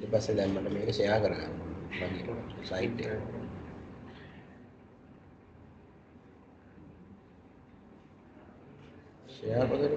ඊට පස්සේ දැන් මට මේක ෂෙයා කරගන්න මගේ සයිට් එක. ෂෙයා කොහෙද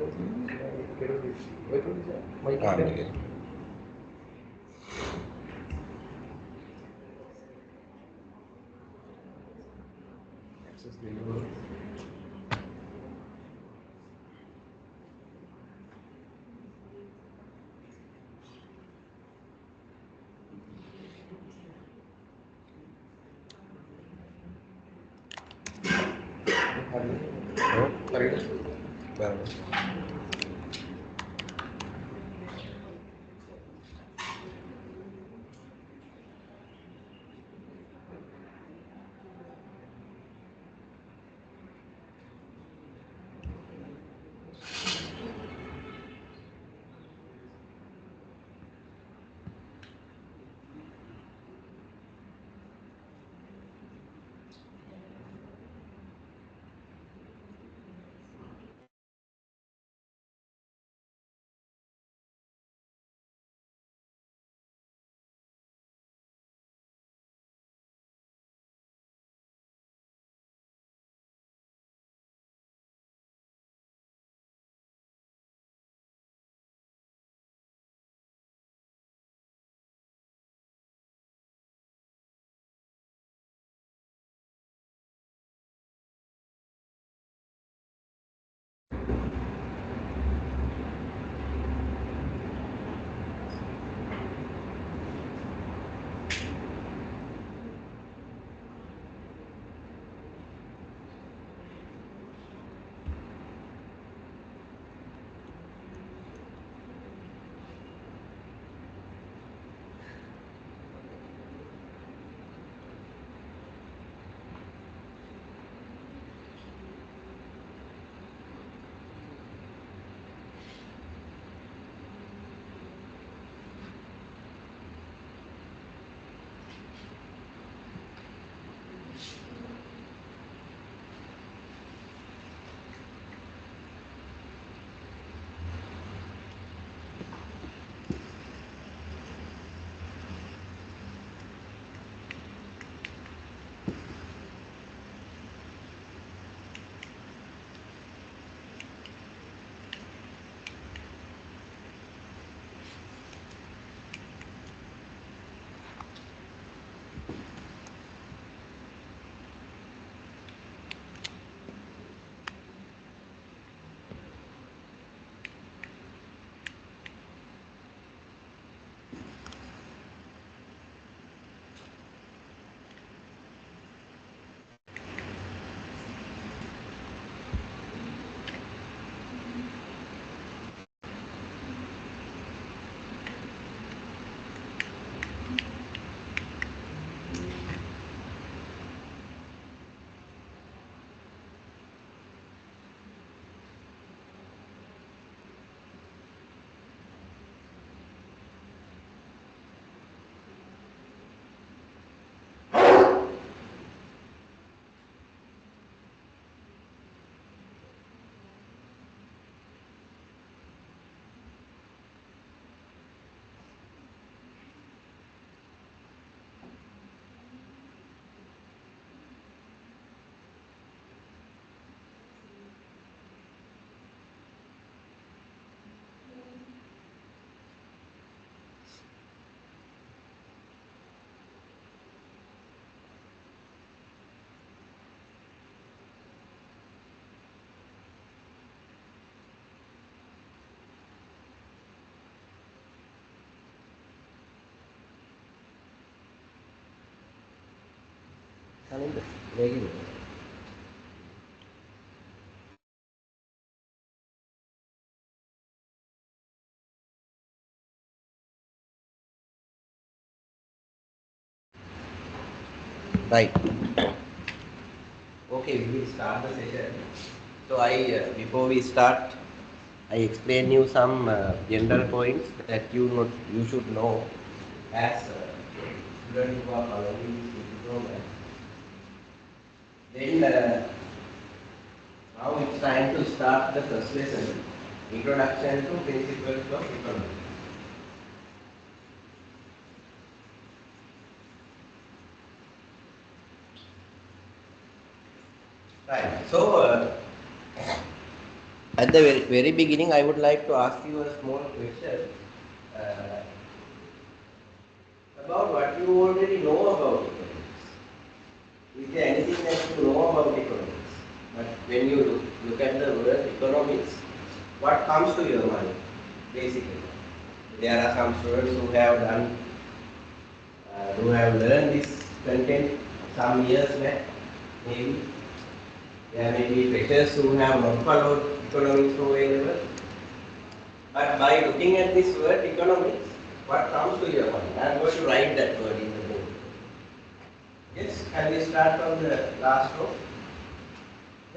තියෙන්නේ? Right. Okay, we will start the session. So before we start, I explain you some general points that you should know as student who are following this diploma. Then now it's time to start the first lesson, Introduction to Principles of Economics. Right. So, at the very beginning, I would like to ask you a small question uh, about what you already know about economics. Is there anything that you know about economics? But when you look at the word economics, what comes to your mind, basically? There are some students who have learned this content some years back, maybe. There may be freshers who have not followed economics for A level. But by looking at this word economics, what comes to your mind? I am going to write that word in the book. Yes, can we start from the last row?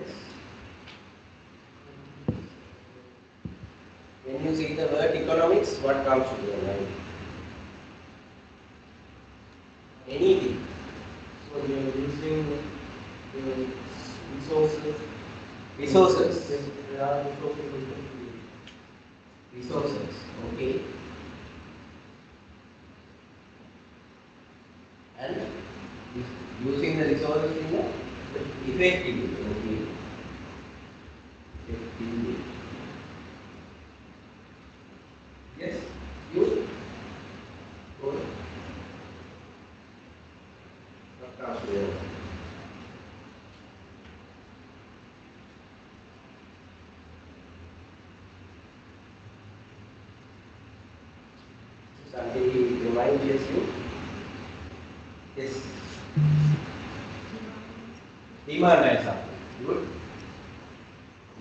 Yes. When you see the word economics, what comes to your mind? Anything. So we are using the resources. Resources. There are resources. Resources. Okay. And using the resources in the effectively. Okay. Effectively. Yes. You. Good. What comes to your mind? Something reminds you. Yes. Demand and supply. Good.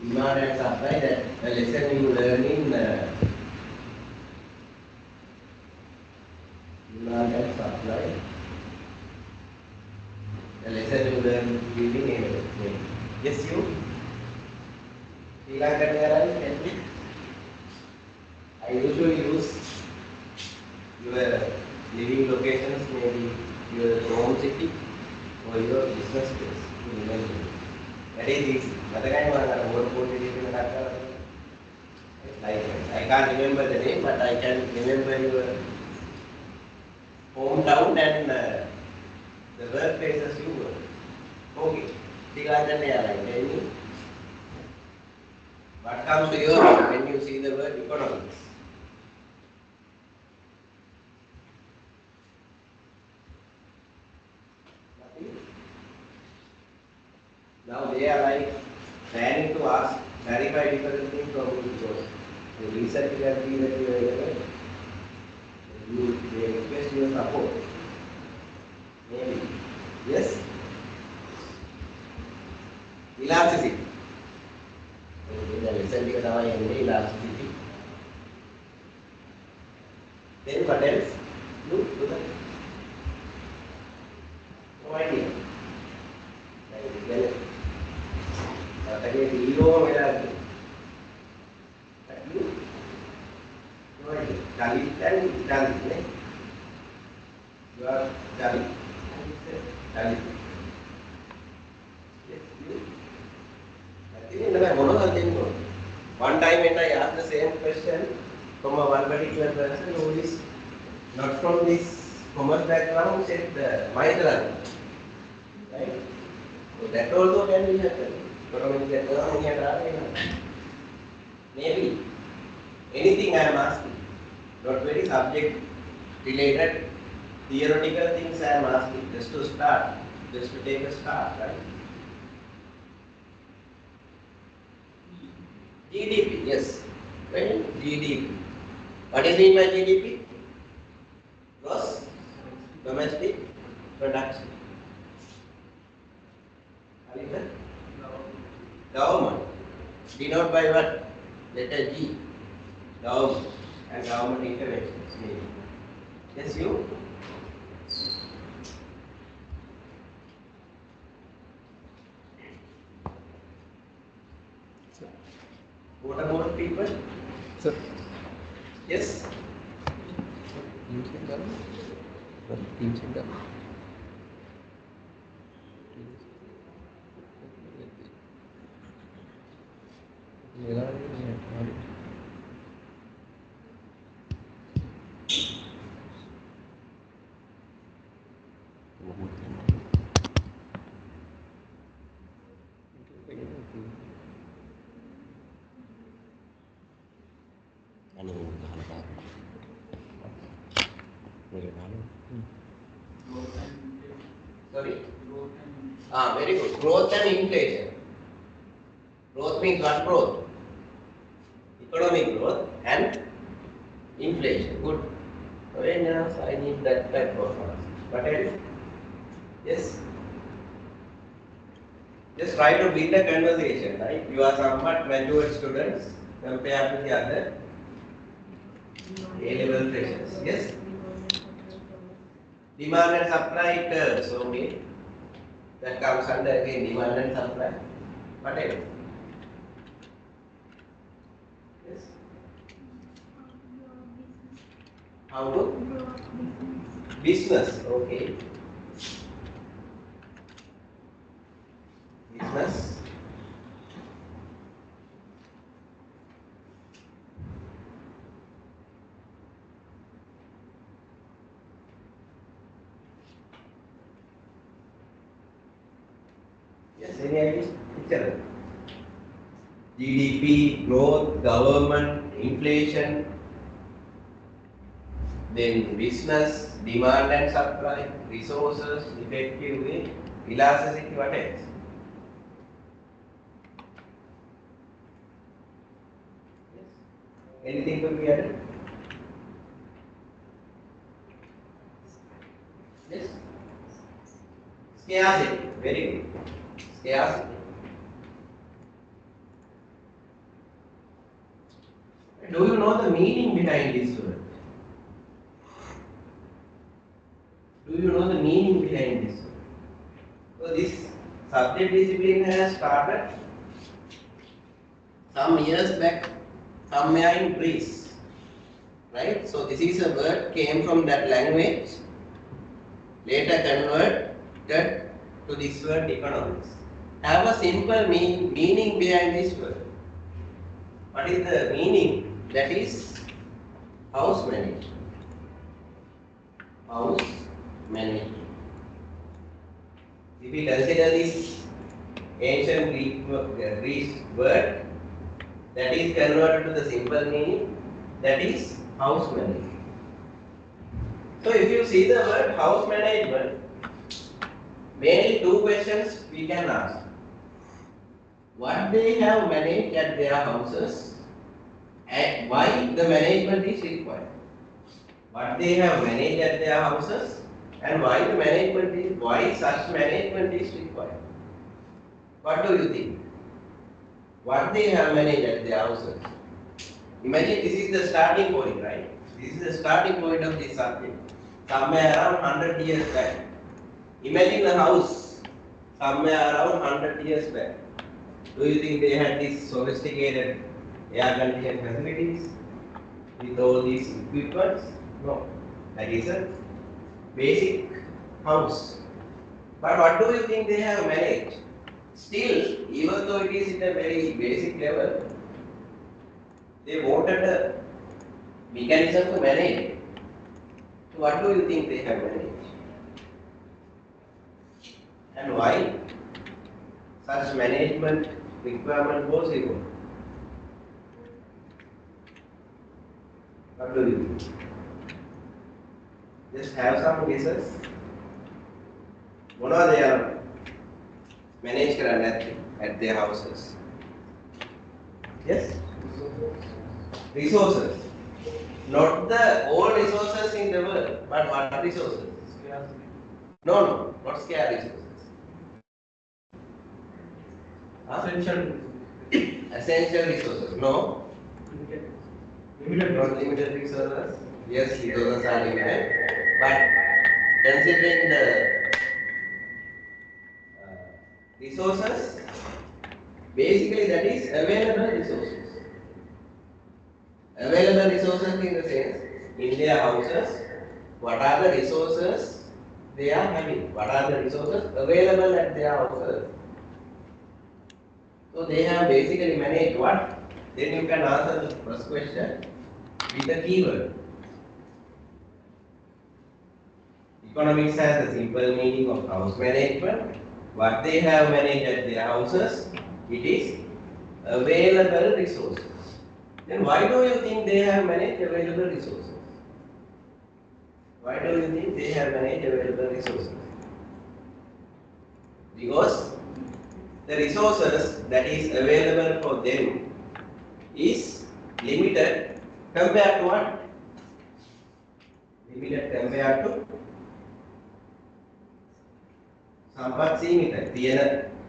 Demand and supply, that the lesson you learn in demand and supply. The lesson you learn during A-level. Yes, you? Srilanka Airlines, help me. I usually use your living locations, maybe your home city or your business place to remember. That is easy. Like, I can't remember the name, but I can remember your hometown and the workplaces you work. Okay. Srilanka Airlines, tell me. What comes to your mind when you see the word economics? Nothing. Now they are like planning to ask, clarify different things from you because the research you have seen that you are aware. They request your support. Maybe. Yes? Elasticity. Okay, the lesson because I am elasticity. Then what else? You do that. No idea. Like Galle. Again, zero metal. But you? No idea. Galle and Galle. You are Galle. Galle. Yes, you. One time when I asked the same question from a one particular person who is not from this commerce background, said Mahindra. Right? So that also can be happen. Economic background, maybe anything I am asking, not very subject related theoretical things I am asking, just to start, just to take a start, right? GDP, yes. Well, GDP. What is mean by GDP? Gross domestic production. What is that? Government. Denoted by what? Letter G. Government and government interventions. Maybe. Yes, you? What about people? Sir, Yes? team check done? Team check done? Sorry? Very good. Growth and inflation. Growth means what growth? Economic growth and inflation. Good. Very nice. I need that type of answer. What else? Yes? Just try to build a conversation, right? You are somewhat matured students compared to the other A-level freshers. Yes? Demand and supply curves, okay? That comes under again demand and supply. What else? Yes? How to? Business, okay. Business. Yes, any idea? Picture. GDP, growth, government, inflation, then business, demand and supply, resources, effectively, elasticity, what else? Yes. Anything to be added? Yes. Scarcity, very good. Scarcity. Do you know the meaning behind this word? Do you know the meaning behind this word? So this subject discipline has started some years back somewhere in Greece, right? So this is a word came from that language, later converted to this word economics. Have a simple meaning behind this word. What is the meaning? That is house management. House management. If we consider this ancient Greek word, that is converted to the simple meaning, that is house management. So if you see the word house management, mainly two questions we can ask. What they have managed at their houses and why the management is required. What they have managed at their houses and why such management is required. What do you think? What they have managed at their houses. Imagine this is the starting point, right? This is the starting point of this subject. Somewhere around 100 years back. Imagine a house somewhere around 100 years back. Do you think they had these sophisticated air conditioning facilities with all these equipments? No. That is a basic house. But what do you think they have managed? Still, even though it is at a very basic level, they wanted a mechanism to manage it. So what do you think they have managed? And why such management requirement was required? What do you think? Just have some guesses. What are they are managed at their houses? Yes? Resources. Not the all resources in the world, but what resources? No, not scarce resources. Essential. Essential resources. No. Not limited resources. Yes, resources are limited. But considering the resources, basically that is available resources. Available resources in the sense, in their houses, what are the resources they are having? What are the resources available at their houses? So they have basically managed what? Then you can answer the first question with a keyword. Economics has a simple meaning of house management. What they have managed at their houses It is available resources. Then why do you think they have managed available resources? Why do you think they have managed available resources? Because the resources that is available for them is limited compared to what? Limited compared to සම්පත් සීමිතයි. තියෙන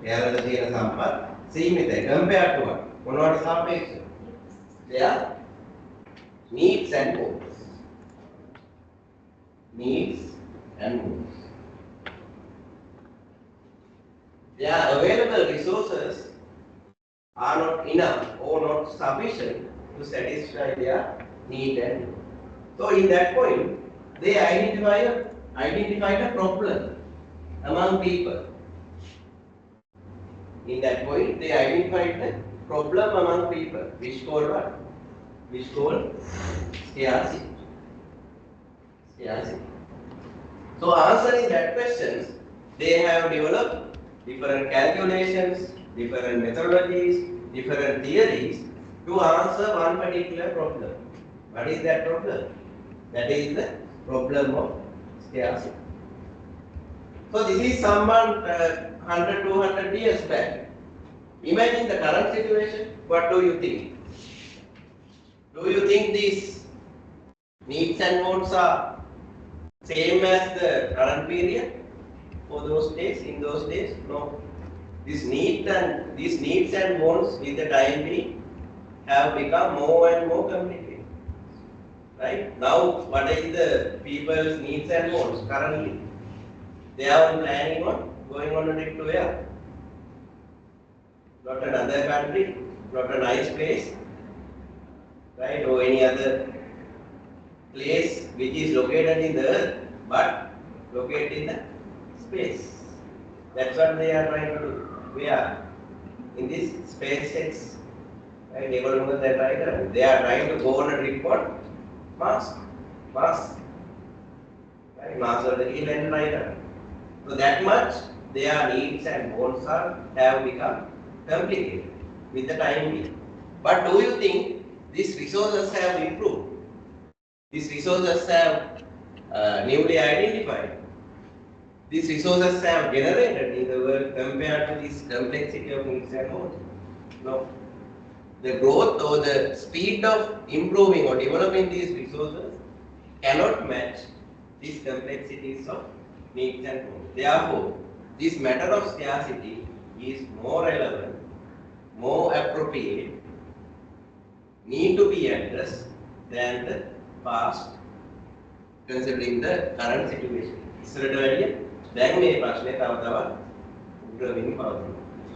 එයාලට තියෙන සම්පත් සීමිතයි. compared to what? මොනවට සාපේක්ෂව? Their needs and wants. Needs and wants. Their available resources are not enough or not sufficient to satisfy their need and want. So in that point, they identified a problem among people. In that point, they identified the problem among people, which called what? Which called scarcity. Scarcity. So answering that questions, they have developed different calculations, different methodologies, different theories to answer one particular problem. What is that problem? That is the problem of scarcity. So this is someone 100, 200 years back. Imagine the current situation. What do you think? Do you think these needs and wants are same as the current period for those days? In those days, no. These needs and wants with the time being have become more and more complicated. Right? Now, what is the people's needs and wants currently? They are planning on going on a trip to where? Not another country, not a nice place, right? Or any other place which is located in the earth, but located in the space. That's what they are trying to do. We are in this SpaceX, right? They are trying to go on a trip on Mars. Right? Mars or the land right. So that much their needs and wants have become complicated with the time being. But do you think these resources have improved? These resources have newly identified. These resources have generated in the world compared to this complexity of needs and wants? No. The growth or the speed of improving or developing these resources cannot match these complexities of needs and wants. Therefore, this matter of scarcity is more relevant, more appropriate, need to be addressed than the past, considering the current situation.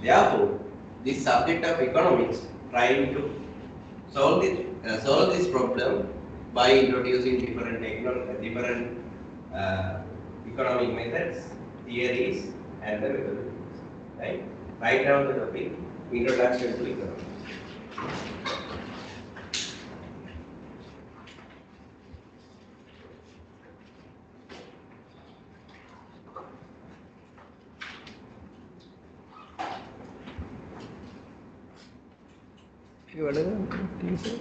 Therefore, this subject of economics trying to solve this problem by introducing different economic methods, theories, and the methodologies. Right? Write down the topic, introduction to economics. What are the things, sir?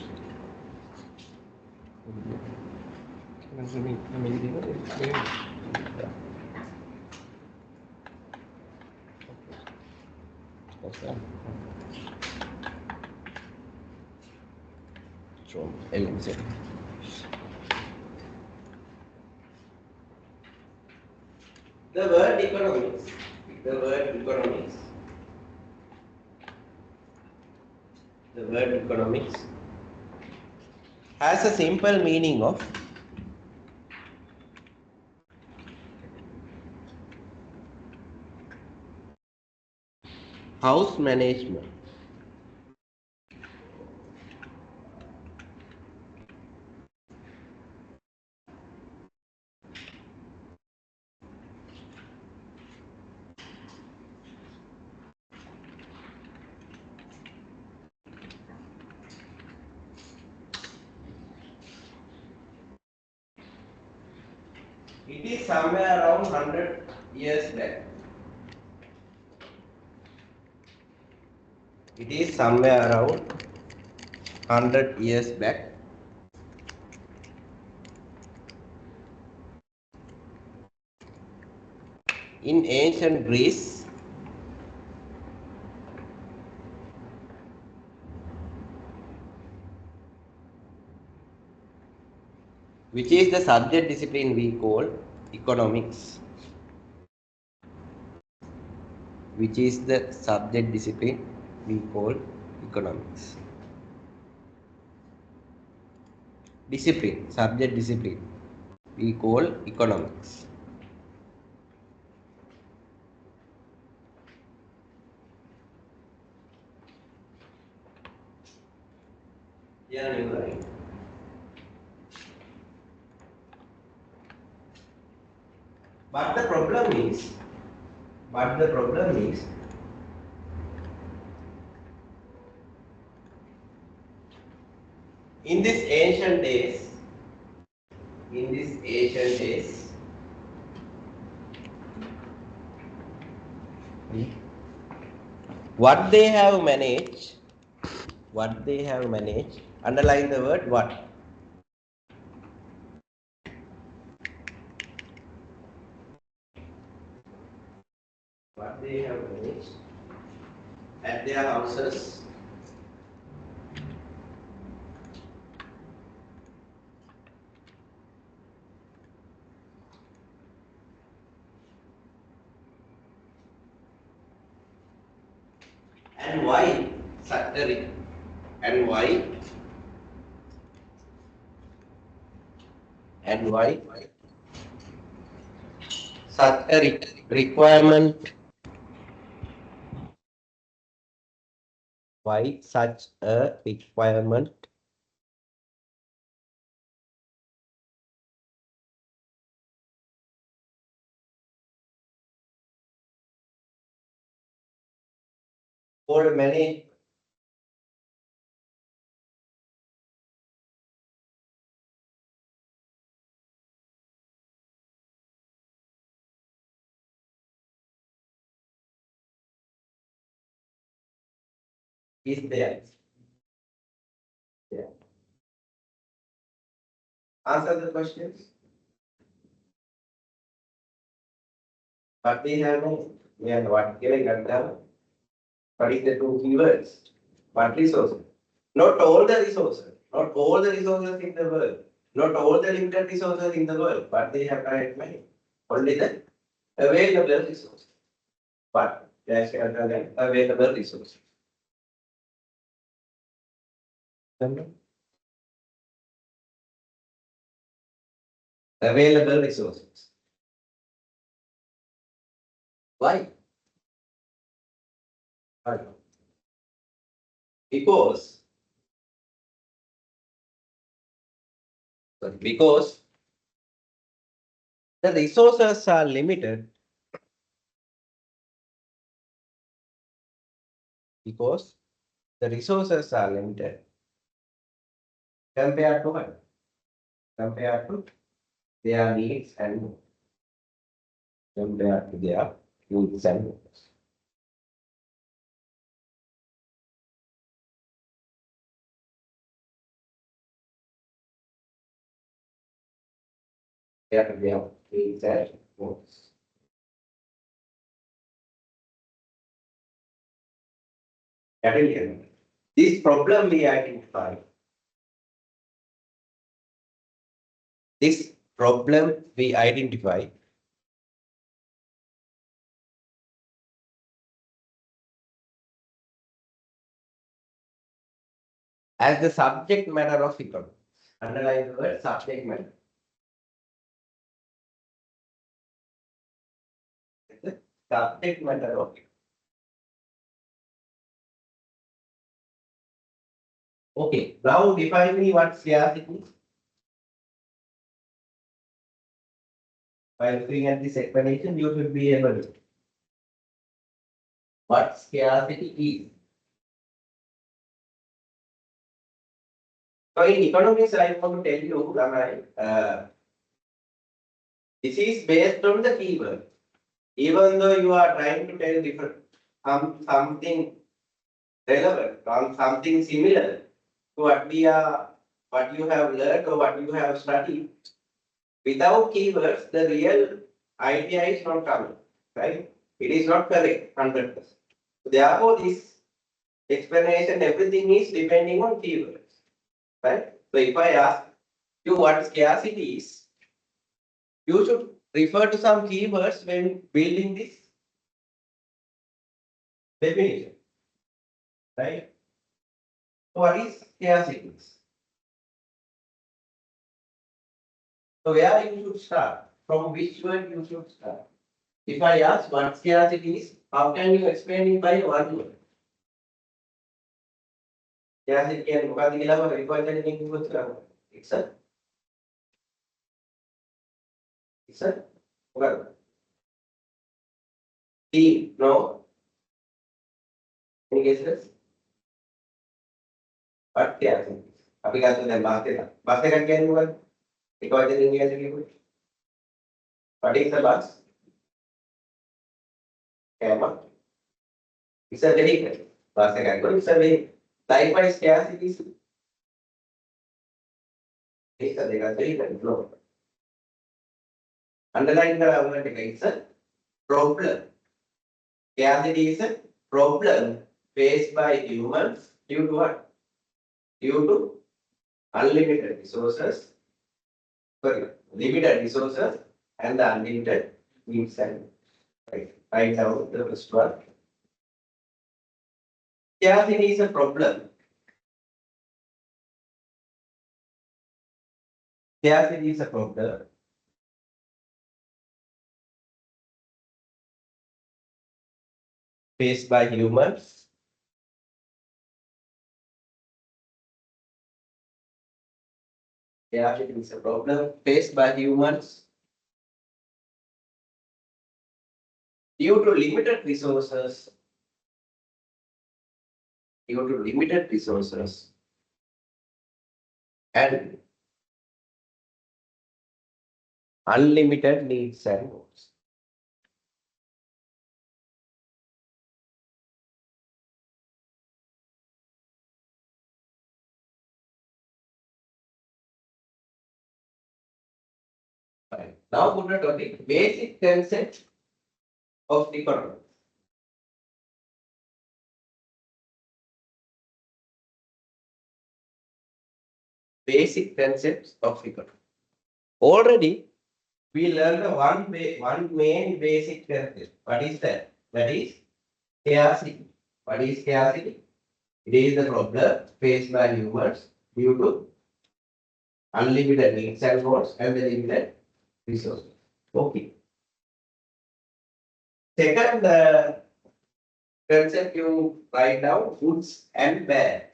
The word economics has a simple meaning of house management. It is somewhere around 100 years back. It is somewhere around 100 years back. In ancient Greece, which is the subject discipline we call economics, which is the subject discipline we call economics. Discipline, subject discipline, we call economics. Yeah, you are right. But the problem is, in these ancient days, what they have managed, underline the word what. What they have managed at their houses and why such a and why such a requirement, why such a requirement for many is there. Yeah. Answer the questions. But we have no, we have what giving and what is the two keywords? What resources? Not all the resources, not all the resources in the world, not all the limited resources in the world, but they have correct money. Only the available resources. But that's available resources. Available resources. Why? Why? Because because the resources are limited, because the resources are limited compared to what? Compared to their needs and compared to their needs and wants. Their needs and wants. Again, this problem we identify. This problem we identify as the subject matter of economics. Underline the word subject matter. The subject matter of economics. Okay, now define me what scarcity is. By looking at this explanation, you should be able to. What scarcity is. So in economics, I want to tell you, this is based on the keyword. Even though you are trying to tell different something relevant on something similar to what you have learned or what you have studied. Without keywords, the real idea is not coming, right? It is not correct, 100%. Therefore, this explanation, everything is depending on keywords, right? So if I ask you what scarcity is, you should refer to some keywords when building this definition, right? So what is scarcity? So where you should start? From which word you should start? If I ask what scarcity is, how can you explain it by one word? Scarcity කියන්නේ මොකක්ද කියලා මම විවචනයෙන් කිව්වොත් කරන්නේ. It's a මොකක්ද? Team, no? Any guesses? What scarcity? අපි ගත්ත දැන් බස් එක. බස් එකක් කියන්නේ මොකක්ද? එක වචනෙන් කියන්නේ. What is the bus? Camel. It's a vehicle. Bus එකක් කියන්නේ it's a vehicle. Likewise, scarcity is vehicle, no. Underline the word, it's a problem. Scarcity is a problem faced by humans due to what? Due to unlimited resources, limited resources and the unlimited needs and write down the first one. Scarcity is a problem. Scarcity is a problem faced by humans Scarcity is a problem faced by humans due to limited resources. Due to limited resources and unlimited needs and wants. Fine. Now put a topic, basic concept of economics. Basic concepts of economics. Already we learned one main basic concept. What is that? That is scarcity. What is scarcity? It is the problem faced by humans due to unlimited needs and wants and the limited resources. Okay. Second concept you write down, goods and bad.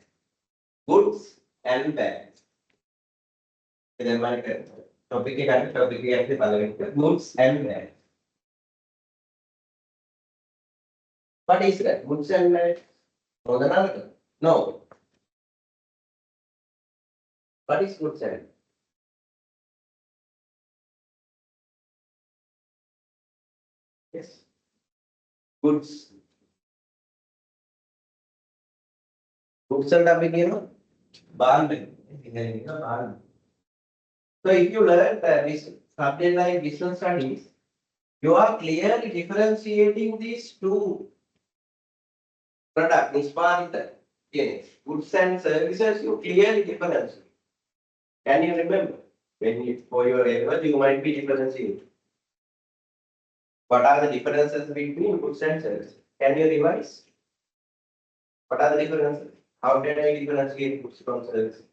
Goods and bad. Topic goods and bad. What is that? Goods and bad? No. What is goods and bad? Yes. Goods. Goods and bad. So if you learn this subject like business studies, you are clearly differentiating these two products, goods and services, you clearly differentiate. Can you remember? When you, for your level, you might be differentiating. What are the differences between goods and services? Can you revise? What are the differences? How can I differentiate goods from services?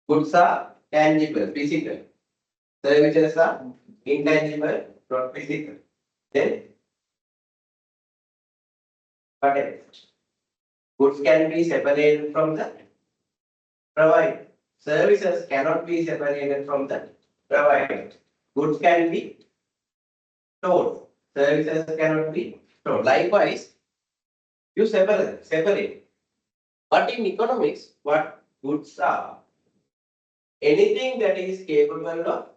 Goods are tangible, physical. Services are intangible, not physical. Then, what else? Goods can be separated from the provider. Services cannot be separated from the provider. Goods can be stored. Services cannot be stored. Likewise, you separate. But in economics, what goods are? Anything that is capable of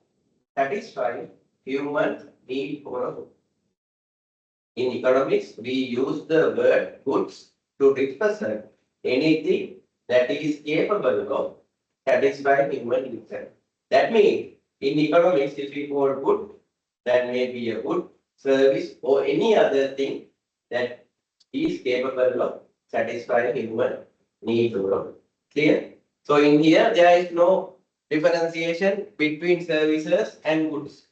satisfying human need for a good. In economics, we use the word goods to represent anything that is capable of satisfying human needs. That means in economics, if we call good, that may be a good service or any other thing that is capable of satisfying human needs. Clear? So in here, there is no differentiation between services and goods.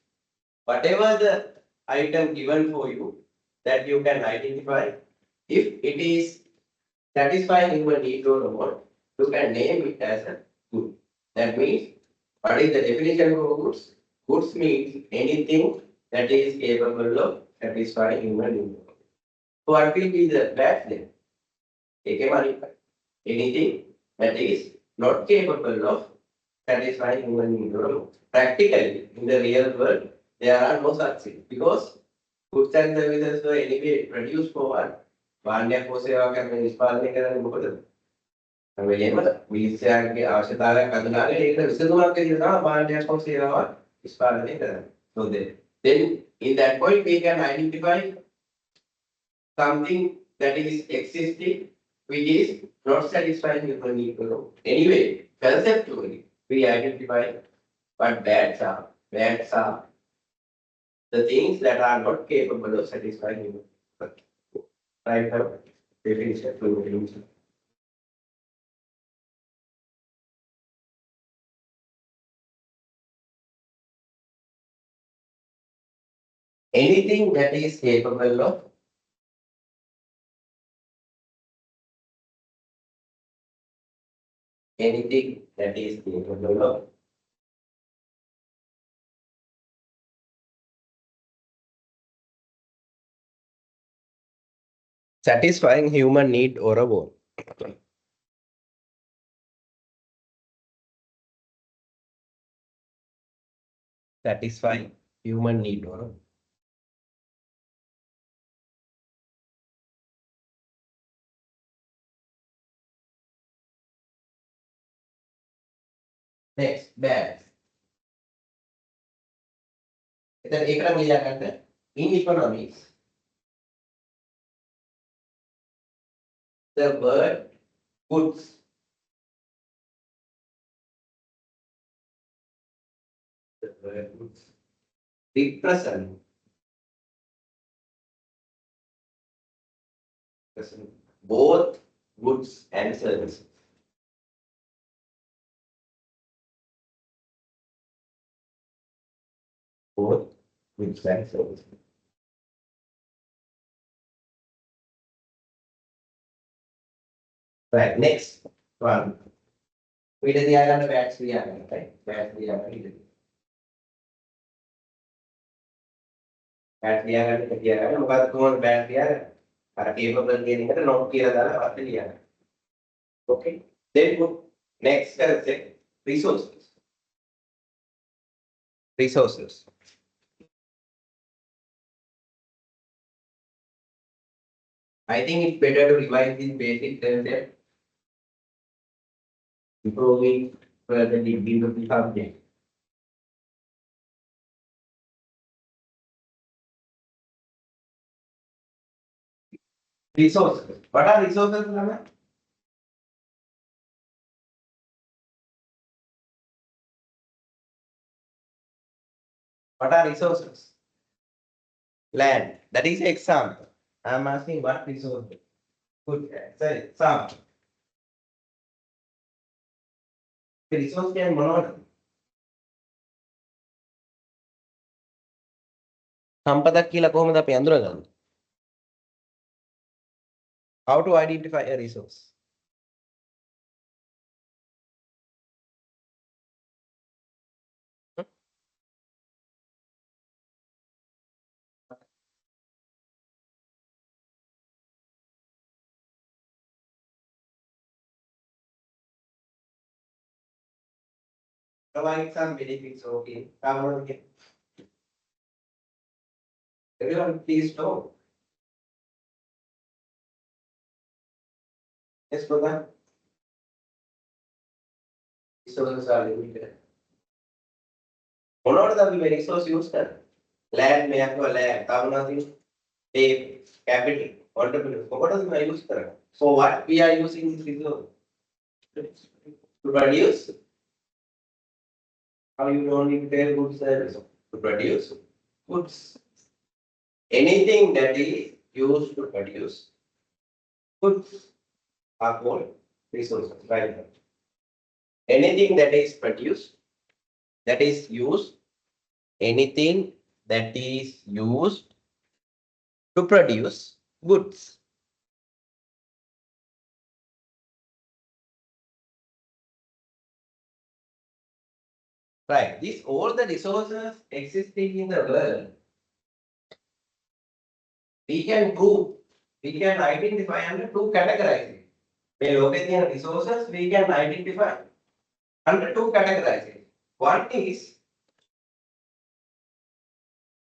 Whatever the item given for you, that you can identify, if it is satisfying human need or not, you can name it as a good. That means, what is the definition of goods? Goods means anything that is capable of satisfying human need. So what will be the bad then? Take a money. Anything that is not capable of satisfying human need. Practically, in the real world, there are no such things because goods and services were anyway produced for what? වාණ්ඩයක් හෝ සේවාවක් මේ නිෂ්පාදනය කරන්නේ මොකටද? හැමෙලේම මිනිස්යාගේ අවශ්‍යතාවයක් අඳුනාගෙන ඒකට විසඳුමක් විදිහට තමයි වාණ්ඩයක් හෝ සේවාවක් නිෂ්පාදනය කරන්නේ. So then in that point we can identify something that is existing which is not satisfying human need. Anyway, conceptually we identify what bads are. Bads are the things that are not capable of satisfying human need. Right now, definition to definition. Anything that is capable of satisfying human need or a want. Satisfying human need or a want. Next, bad. එතන ඒකට ලියා ගන්න in economics the word goods represent both goods and services. Both goods and services. Right, next one. We did the island of bats, right? Bats, bad ලියා ගන්න කියලා ගන්න මොකද්ද කොහොමද බෑට් ලියා ගන්න අර capable කියන එකට not කියලා දාලා පස්සේ ලියා ගන්න okay then put next concept resources I think it's better to revise this basic concept before we further deep into the subject. Resources. What are resources, Lama? What are resources? Land. That is example. I am asking what resources. Good. Sorry, example. The resource can monoid. සම්පතක් කියලා කොහොමද අපි අඳුරගන්නේ? How to identify a resource? Provide some benefits, okay. Everyone, please talk. Yes, brother. Resources are limited. මොනවටද අපි මේ resource use කරන්නේ? Land මෙයක් ව land, තව නැති ඒ capital, entrepreneur. මොකටද මේ use කරන්නේ? So what we are using this resource to produce? How you don't need to tell good service to produce goods. Anything that is used to produce goods are called resources, right? Anything that is produced, that is used, anything that is used to produce goods. Right. This all the resources existing in the world, we can prove, we can identify under two categories. By looking at resources, we can identify under two categories. One is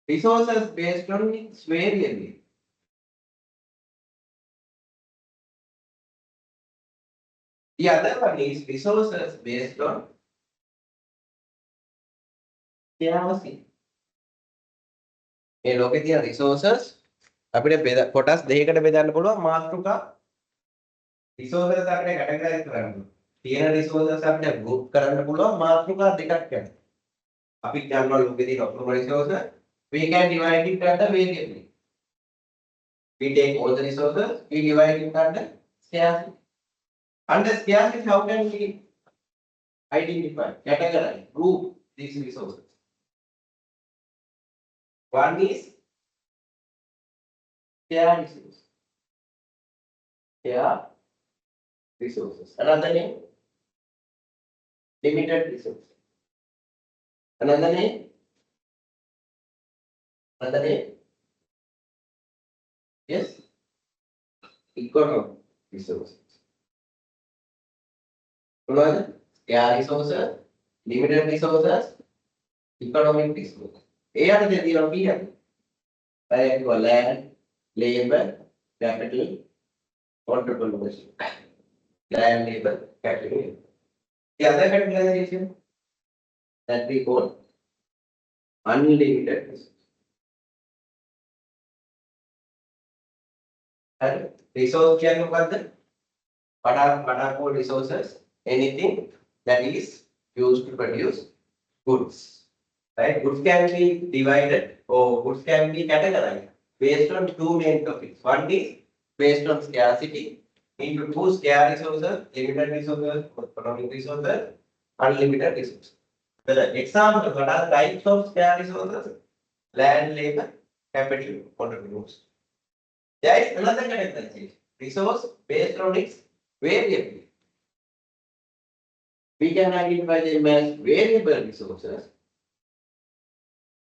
resources based on its variability. The other one is resources based on scarcity. මේ ලෝකේ තියෙන resources අපිට කොටස් දෙකකට බෙදන්න පුළුවන් මාතෘකා resources අපිට categorize කරන්න පුළුවන්. තියෙන resources අපිට group කරන්න පුළුවන් මාතෘකා දෙකක් යන. අපි කියනවා ලෝකේ තියෙන ඔක්කොම resources we can divide it under variability. We take all the resources, we divide it under scarcity. Under scarcity, how can we identify, categorize, group these resources? One is scarce resources. Scarce resources. Another name, limited resources. Another name, yes, economic resources. Scarce resources, limited resources, economic resources. Here are the opinion. Land, labor, capital, entrepreneurship. Land, labor, capital. The other categorization that we call unlimited resources. And resource क्या होगा? What are called resources? Anything that is used to produce goods. Right? Goods can be divided or goods can be categorized based on two main topics. One is based on scarcity into two scarce resources, limited resources, economic resources, unlimited resources. The example, what are types of scarce resources? Land, labor, capital, entrepreneurs. There is another categorization. Resource based on its variability. We can identify them as variable resources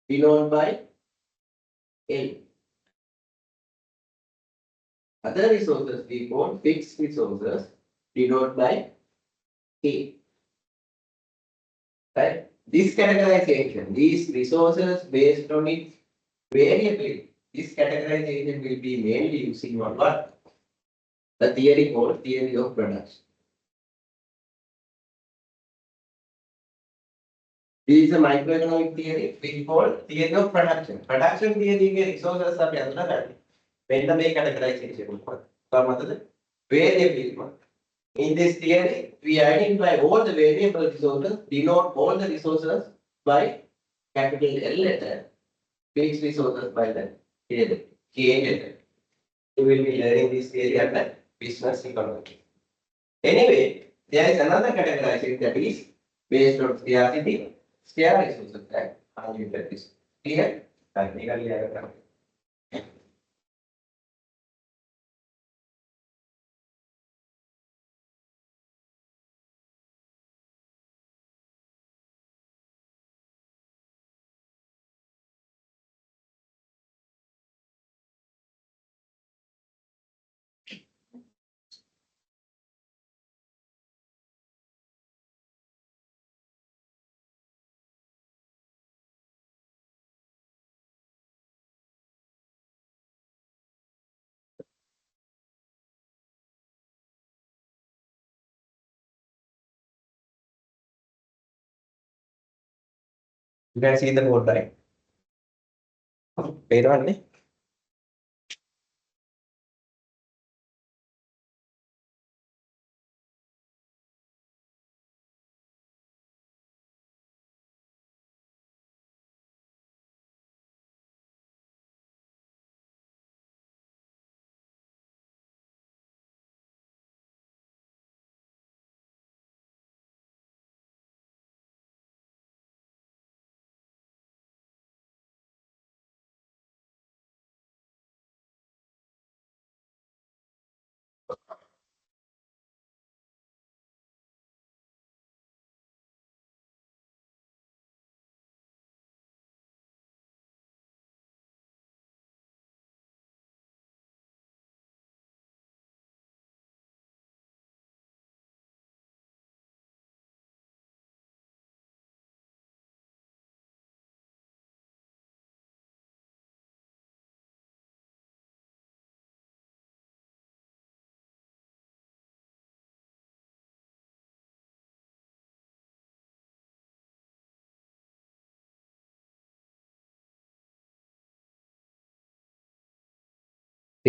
denoted by L. Other resources we call fixed resources denoted by K. Right? This categorization, these resources based on its variability, this categorization will be mainly using on what? The theory called theory of production. This is a microeconomic theory we call theory of production. Production theory के resources आप जानना चाहिए. When the main categorization का मतलब variable. In this theory, we identify all the variable resources, denote all the resources by capital L letter, fixed resources by the K letter. You will be learning this theory under business economics. Anyway, there is another categorization that is based on scarcity. Scarce resources and unlimited resources. Clear? Technically, you can see the board, right? Later on,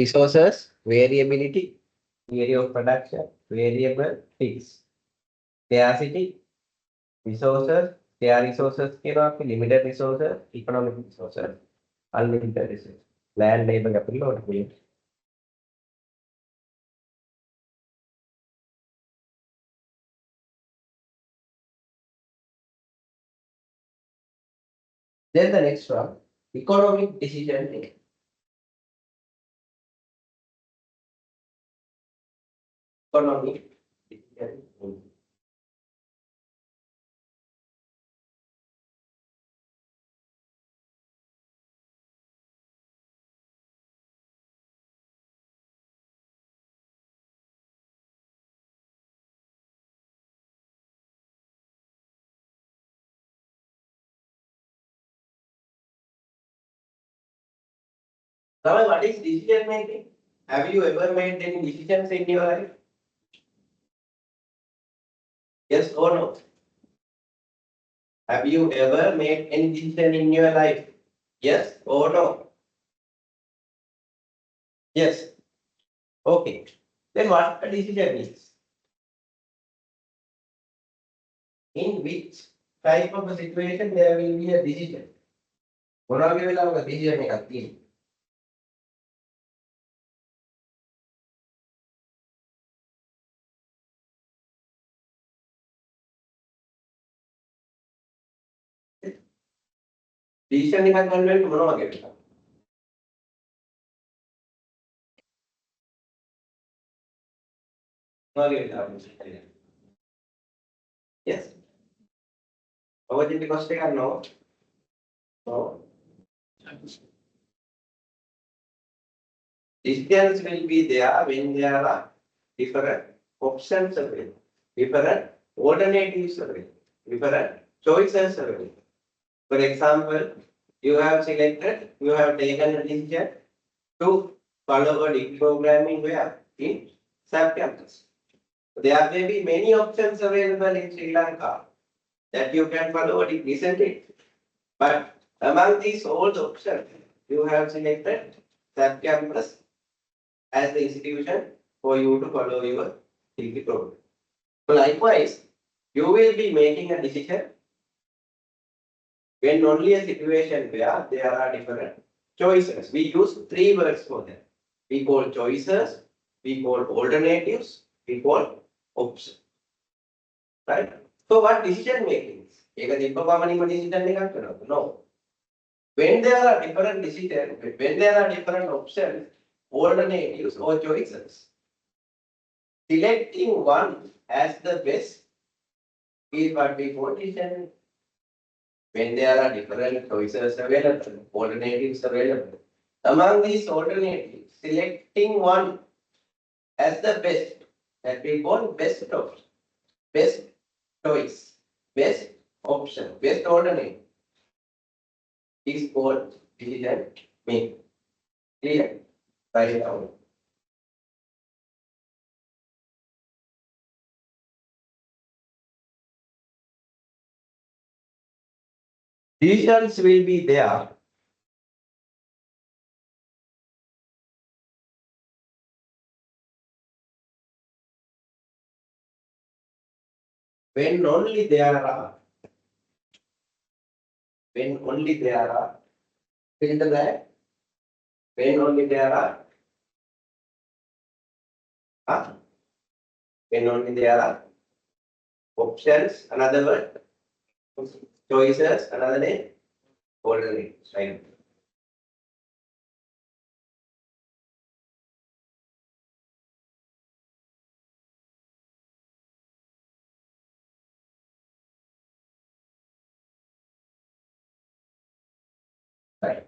resources, variability, theory of production, variable, fixed. Scarcity, resources, scarce resources කියනවා අපි limited resources, economic resources, unlimited resources. Land, labor, capital or create. Then the next one, economic decision making. Economic decision making. Now, what is decision making? Have you ever made any decisions in your life? Yes or no? Have you ever made any decision in your life? Yes or no? Yes. Okay. Then what a decision is? In which type of a situation there will be a decision? මොනවගේ වෙලාවක decision එකක් තියෙන්නේ? decision එකක් ගන්න වෙලට මොනවගේ වෙලාවක? මොනවගේ වෙලාවක? Yes. Opportunity cost එකක් no. No. Decisions will be there when there are different options available, different alternatives available, different choices available. For example, you have selected, you have taken a decision to follow a degree program in where? In SAP campus. There may be many options available in Sri Lanka that you can follow a degree, isn't it? But among these all the options, you have selected SAP campus as the institution for you to follow your degree program. So likewise, you will be making a decision when only a situation where there are different choices. We use three words for them. We call choices, we call alternatives, we call options. Right? So what decision making is? ඒක දීපපමණින්ම decision එකක් කරනවද? No. When there are different decisions, when there are different options, alternatives or choices, selecting one as the best is what we call decision. When there are different choices available, alternatives available, among these alternatives, selecting one as the best, that we call best option, best choice, best option, best alternative, is called decision making. Clear? Write it down. Decisions will be there when only there are fill the blank, when only there are when only there are options, another word, choices, another name, alternatives, right? Right.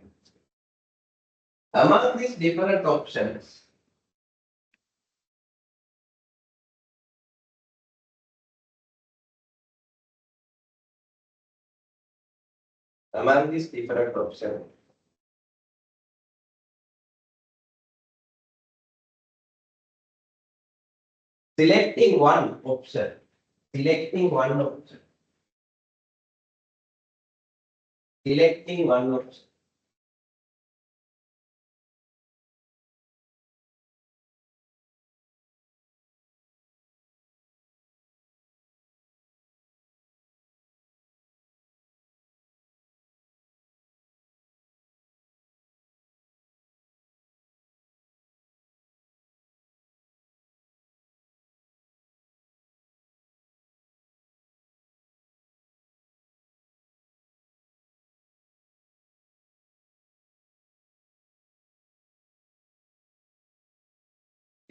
Among these different options, selecting one option, selecting one option, selecting one option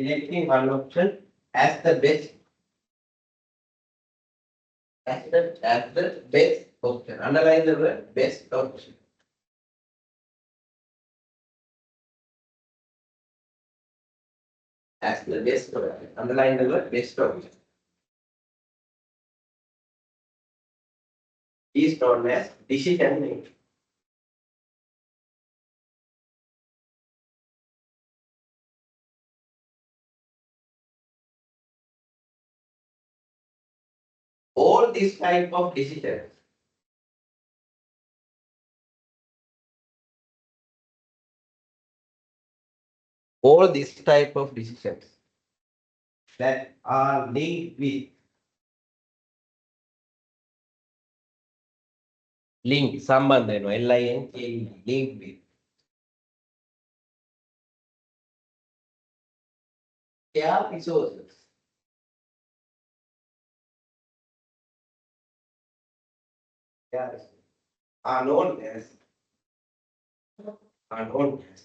selecting one option as the best, as the best option. Underline the word best option. As the best option. Underline the word best option. Is known as decision making. All these type of decisions that are linked with link sambandha link link with share resources yes, are known as are known as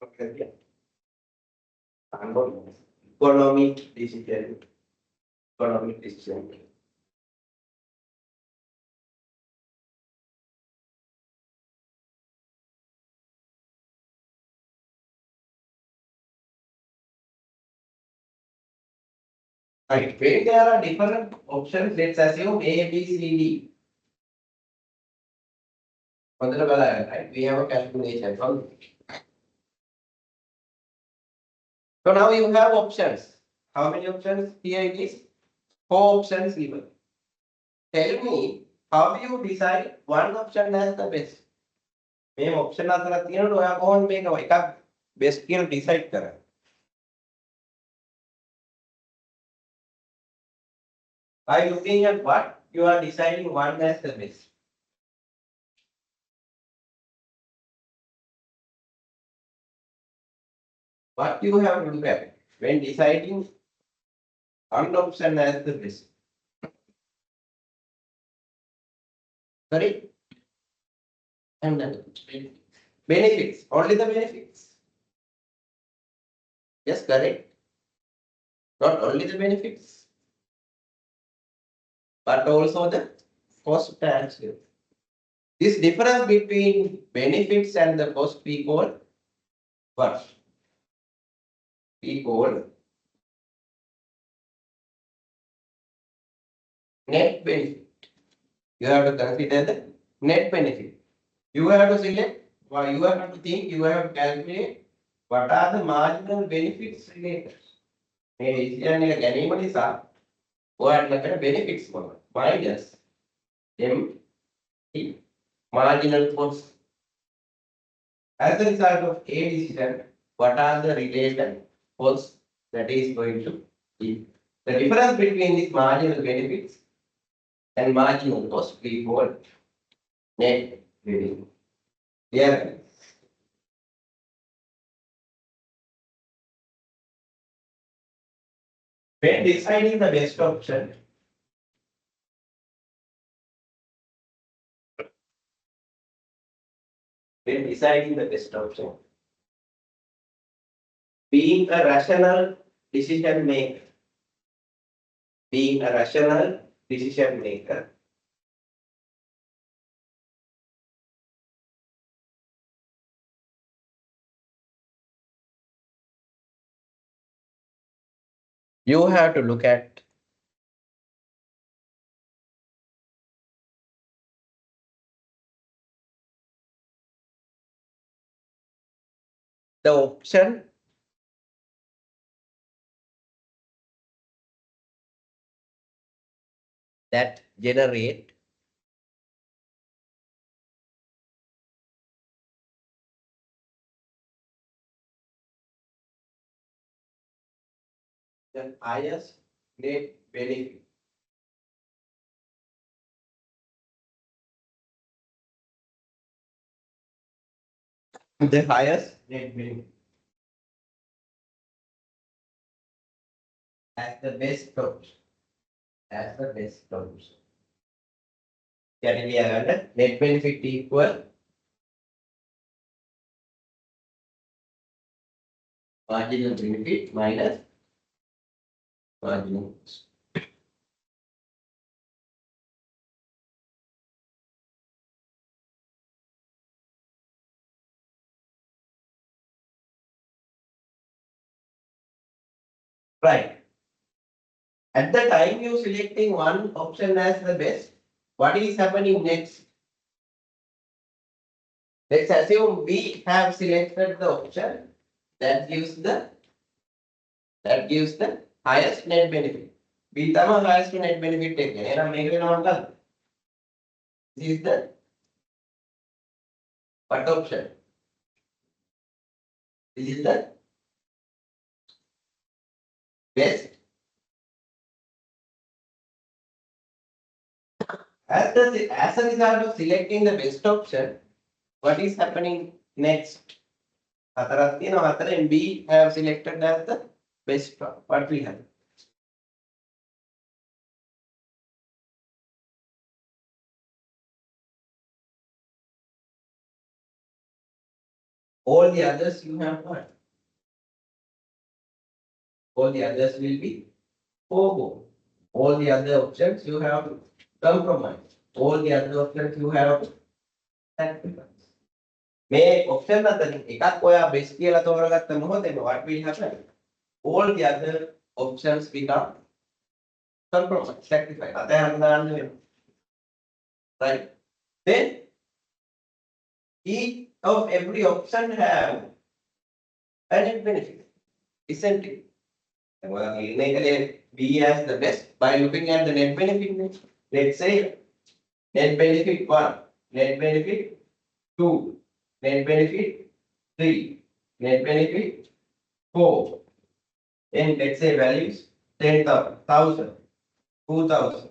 okay, are known as economic decision. Right. When there are different options, let's assume A, B, C, D. Right? We have a calculation from. So now you have options. How many options? Here it is. 4 options given. Tell me how you decide one option as the best. මේ option අතර තියෙනකොට ඔයා කොහොමද මේක එකක් best කියලා decide කරන්නේ? By looking at what you are deciding one as the best. What you have to look at when deciding one option as the best. Sorry? And then benefits, only the benefits. Yes, correct. Not only the benefits, but also the cost transfer. This difference between benefits and the cost we call what? We call net benefit. You have to consider the net benefit. You have to select, or you have to think, you have to calculate what are the marginal benefits related. මේ decision එක ගැනීම නිසා ඔයාලට ලැබෙන benefits මොනවද? minus M marginal cost. As a result of A decision, what are the related costs that is going to be? The difference between these marginal benefits and marginal cost we call net benefit. Clear? When deciding the best option, being a rational decision maker, you have to look at the option that generate the highest net benefit. The highest net benefit as the best option. As the best option. Can we add net benefit equal Marginal benefit minus marginal cost. Right. At the time you selecting one option as the best, what is happening next? Let's assume we have selected the option that gives the highest net benefit. B tama highest net benefit එක. එහෙනම් මේක වෙනවා මොකක්ද? This is the what option? This is the best. As a result of selecting the best option, what is happening next? හතරක් තියෙනවා. හතරෙන් B have selected as the best one. What we have? All the others you have what? All the others will be foregone. All the other options you have to compromise. All the other options you have to sacrifice. මේ option අතරින් එකක් ඔයා best කියලා තෝරගත්ත මොහොතේම what will happen? All the other options become compromise, sacrifice. අතහැරලා දාන්න වෙනවා. Right. Then each of every option have a net benefit, isn't it? B as the best by looking at the net benefit. Let's say net benefit 1, net benefit 2, net benefit 3, net benefit 4. Then let's say values 10,000, 2,000,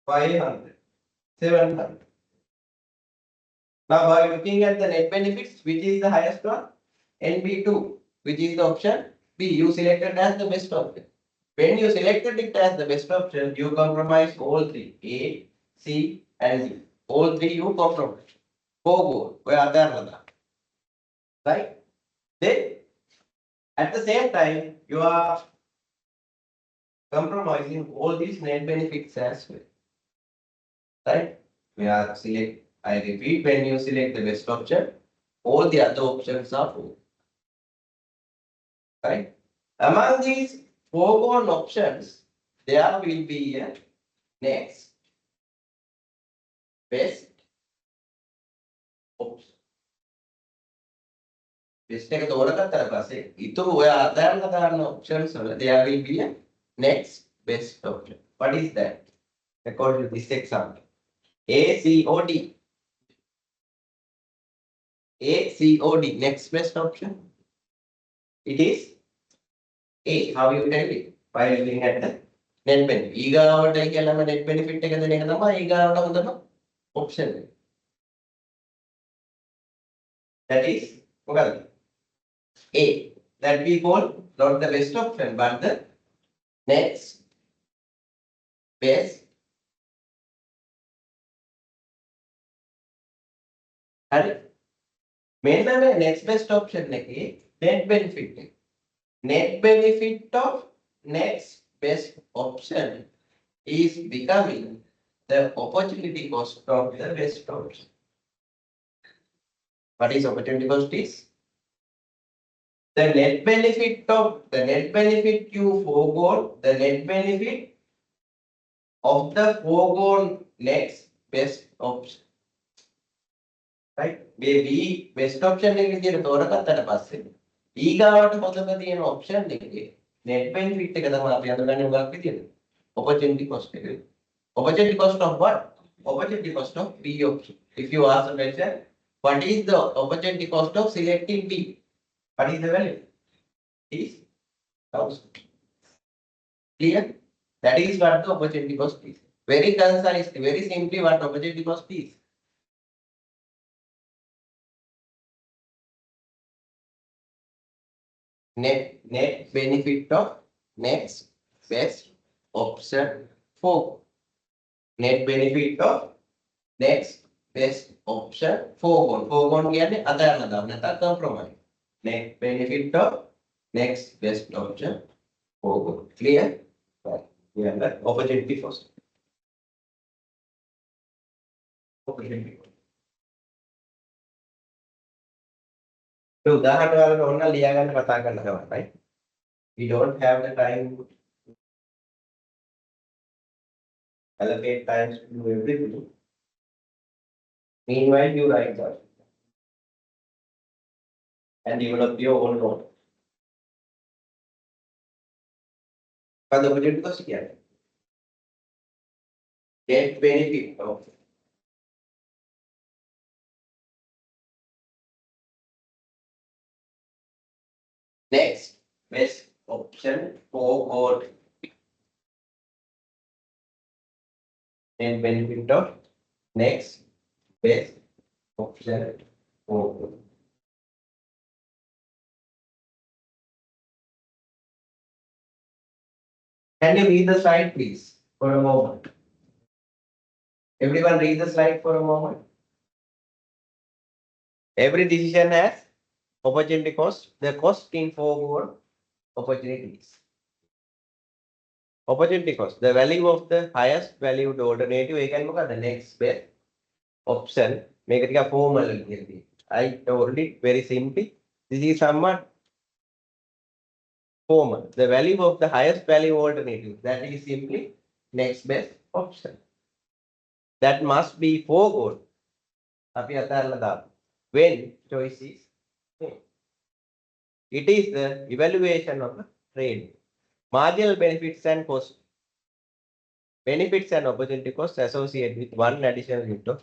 500, 700. Now by looking at the net benefits, which is the highest one? NB2, which is the option B. You selected as the best option. When you selected it as the best option, you compromise all three: A, C, and D. All three you compromise. Go. Where are they? Right? Then, at the same time, you are compromising all these net benefits as well. Right? We are select. I repeat, when you select the best option, all the other options are full. Right? Among these foregone options, there will be a next best option. Best එක තෝරගත්තට පස්සේ ඊටු ඔය අතහැරලා දාන්න options වල there will be a next best option. What is that? According to this example, ACOD. ACOD, next best option. It is A. How you tell it? By looking at the net benefit. ඊගාවට කියලාම net benefit එක දෙන එක තමයි ඊගාවට හොඳම option. That is මොකක්ද? A. That we call not the best option but the next best. හරි. මෙන්න මේ next best option එකේ net benefit එක. Net benefit of next best option is becoming the opportunity cost of the best option. What is opportunity cost is? The net benefit you forgone, the net benefit of the foregone next best option. Right? Maybe best option එක විදියට තෝරගත්තට පස්සේ ඊගාවට හොඳම තියෙන option එකේ net benefit එක තමයි අපි අඳුරන්නේ මොකක් විදියට? Opportunity cost එක. Opportunity cost of what? Opportunity cost of B option. If you ask a question, what is the opportunity cost of selecting B? What is the value? Is 1,000. Clear? That is what the opportunity cost is. Very concise, very simply what opportunity cost is. Net benefit of next best option for. Net benefit of next best option for. Foregone කියන්නේ අතහැරලා දාන්න නැත්නම් compromise. Net benefit of next best option forward. Clear? Right. We have the opportunity cost. Opportunity cost. So උදාහරණ වලට ඕන ලියා ගන්න කතා කරන්න තමයි, right? We don't have the time to allocate time to do everything. Meanwhile, you write that and develop your own note. But the opportunity cost here. Get benefit of next best option forward. And benefit of next best option forward. Can you read the slide, please, for a moment? Everyone read the slide for a moment. Every decision has opportunity cost. The cost in forward opportunities. Opportunity cost. The value of the highest valued alternative. We can look at the next best option. Make it a formal. I told it very simply. This is somewhat formal. The value of the highest value alternative. That is simply next best option. That must be forward. When choice is made. It is the evaluation of the trade. Marginal benefits and cost. Benefits and opportunity costs associated with one additional window.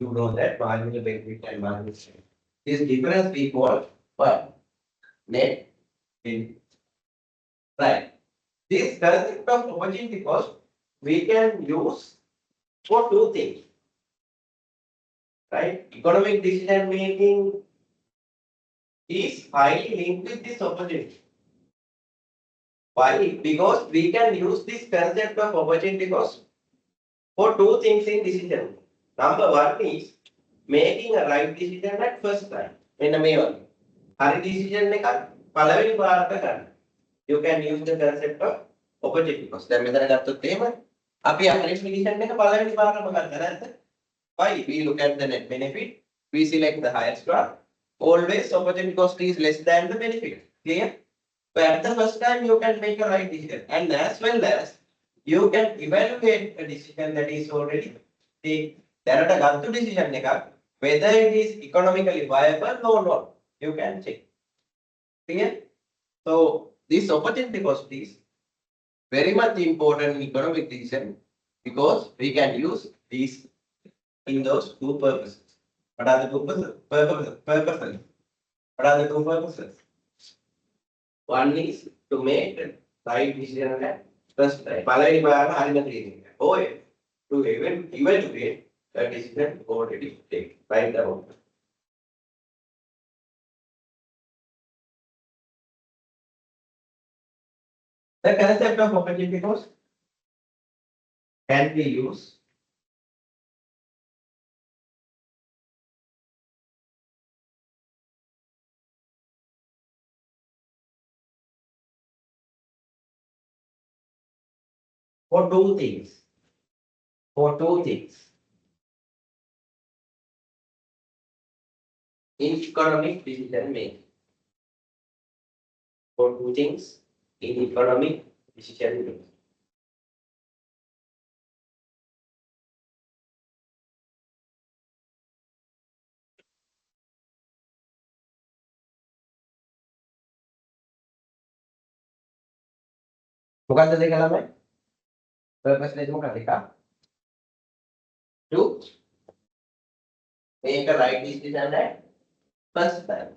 You know that marginal benefit and marginal benefit. This difference we call what? Net benefit. Right. This concept of opportunity cost we can use for two things. Right? Economic decision making is highly linked with this opportunity. Why? Because we can use this concept of opportunity cost for two things in decision. Number one is making a right decision at first time. In a way, hari decision එකක් පළවෙනි පාරට ගන්න. You can use the concept of opportunity cost. දැන් මෙතන ගත්තොත් එහෙම අපි හරි decision එක පළවෙනි පාරටම ගන්න නැද්ද? Why? We look at the net benefit. We select the highest one. Always opportunity cost is less than the benefit. Clear? But at the first time you can make a right decision, and as well as you can evaluate a decision that is already taken. There are a decision whether it is economically viable or not. You can check. Clear? So this opportunity cost is very much important in economic decision because we can use these in those two purposes. What are the two purposes? What are the two purposes? One is to make the right decision at first time. පළවෙනි පාරම හරියට තේරෙන්නේ. Or to evaluate the decision already taken. Right down. The concept of opportunity cost can be used for two things. For two things. In economic decision making. For two things in economic decision making. මොකක්ද දෙක ළමයි? Purpose එක මොකක්ද එක? To make a right decision at first time.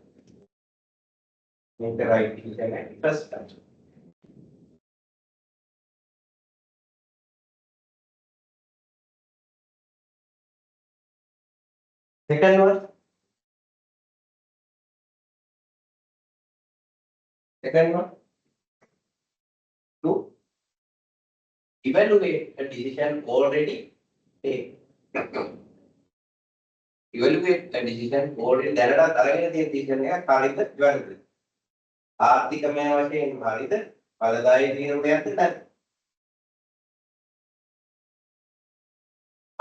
Make the right decision at first time. Second one. Second one. To evaluate a decision already taken. Evaluate a decision already දැනට අරගෙන තියෙන decision එක කාලින්ද evaluate. ආර්ථිකමය වශයෙන් හරිද? ඵලදායී තීරණයක්ද නැද්ද?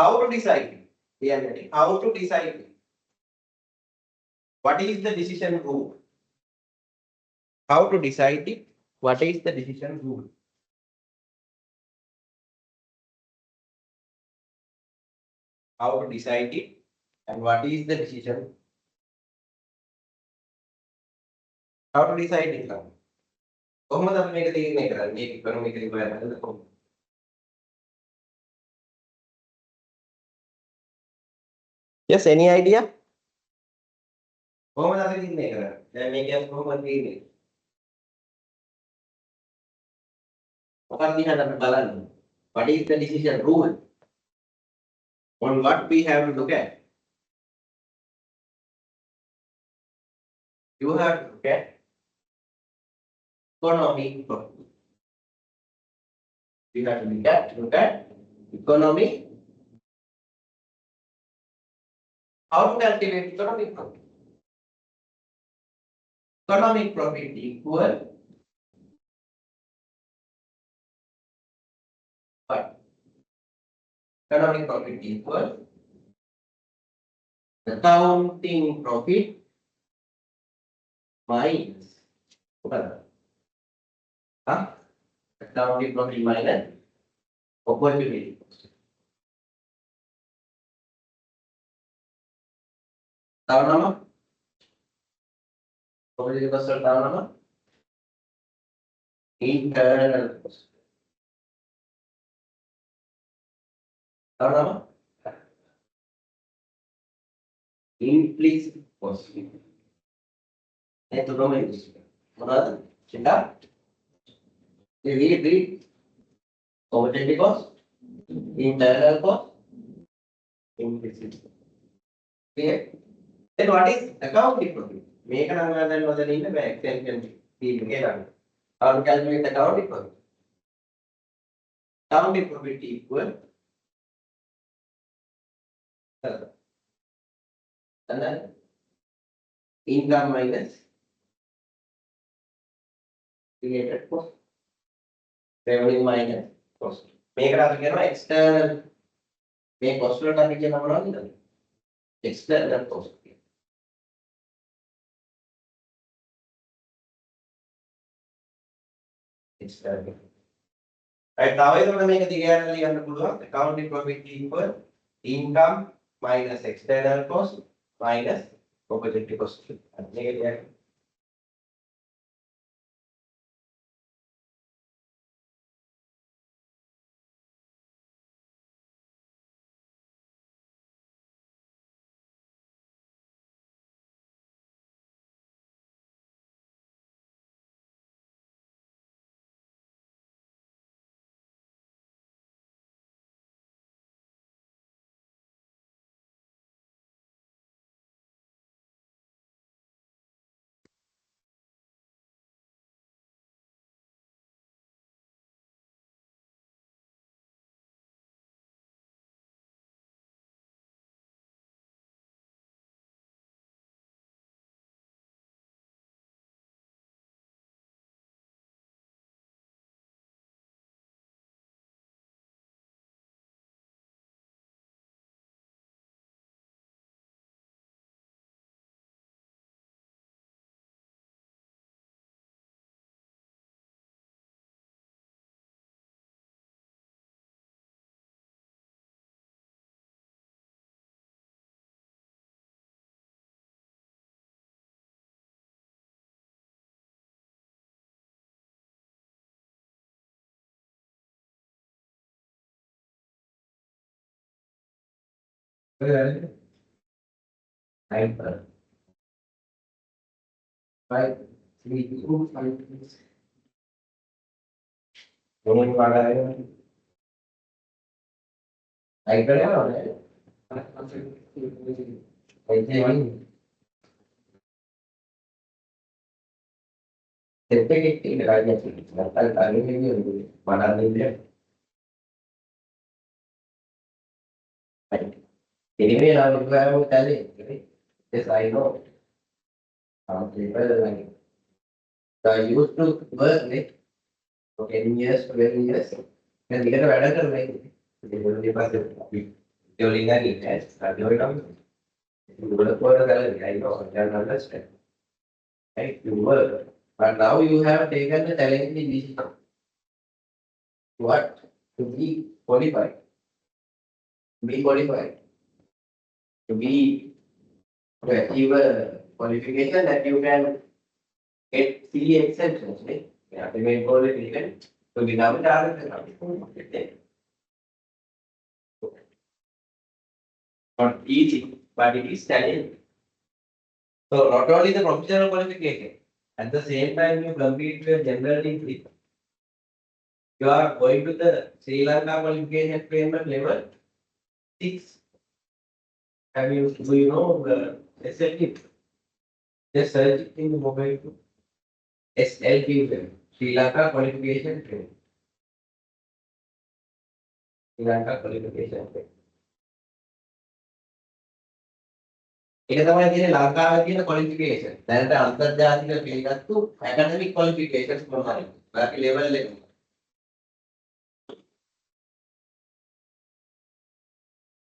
How to decide? කියන්නේ how to decide? What is the decision rule? How to decide it? What is the decision rule? How to decide it and what is the decision? How to decide it? කොහොමද අපි මේක තීරණය කරන්නේ? මේක ඉකොනොමික requirement කොහොමද? Yes, any idea? කොහොමද අපි තීරණය කරන්නේ? දැන් මේක කොහොමද තීරණය? මොකක්ද දිහාට අපි බලන්නේ? What is the decision rule? On what we have to look at? You have to look at economic profit. You have to look at economic. How to calculate economic profit? Economic profit equal what? Economic profit equal accounting profit minus what? Accounting profit minus opportunity cost. Tahu nama? Opportunity cost tahu nama? Internal cost. Tahu nama? Implicit cost. Itu nama itu. Mana? Cinta? Read. Opportunity cost. Internal cost. Implicit. Clear? Then what is accounting profit? Make an another in the back extension. How to calculate accounting profit? Accounting profit equal and then income minus related cost. Revenue minus cost. Make an external. Make cost external cost. External. Right now, I don't make the accounting profit equal income minus external cost minus opportunity cost. Negative. Right. 5, 3, 2, 5. Don't I got it. Anyway, I will tell you. Yes, I know. So I used to work like for 10 years, 12 years. And we get a better like during an event, you work for a gallery, I know, I can understand. Right? You work. But now you have taken the challenging decision. What? To be qualified. To be qualified. To be to achieve a qualification that you can get three exemptions. Right? Yeah, the main qualification to become a chartered accountant. Not easy, but it is challenging. So not only the professional qualification, at the same time you complete your general degree. You are going to the Sri Lanka qualification framework level 6. Do you know the SLQ? Just search it in the mobile too. SLQ frame. Sri Lanka qualification frame. Sri Lanka qualification frame. ඒක තමයි තියෙන්නේ ලංකාවේ තියෙන qualification. දැනට අන්තර්ජාතික පිළිගත්තු academic qualifications මොනවාද? ඔයාගේ level එක.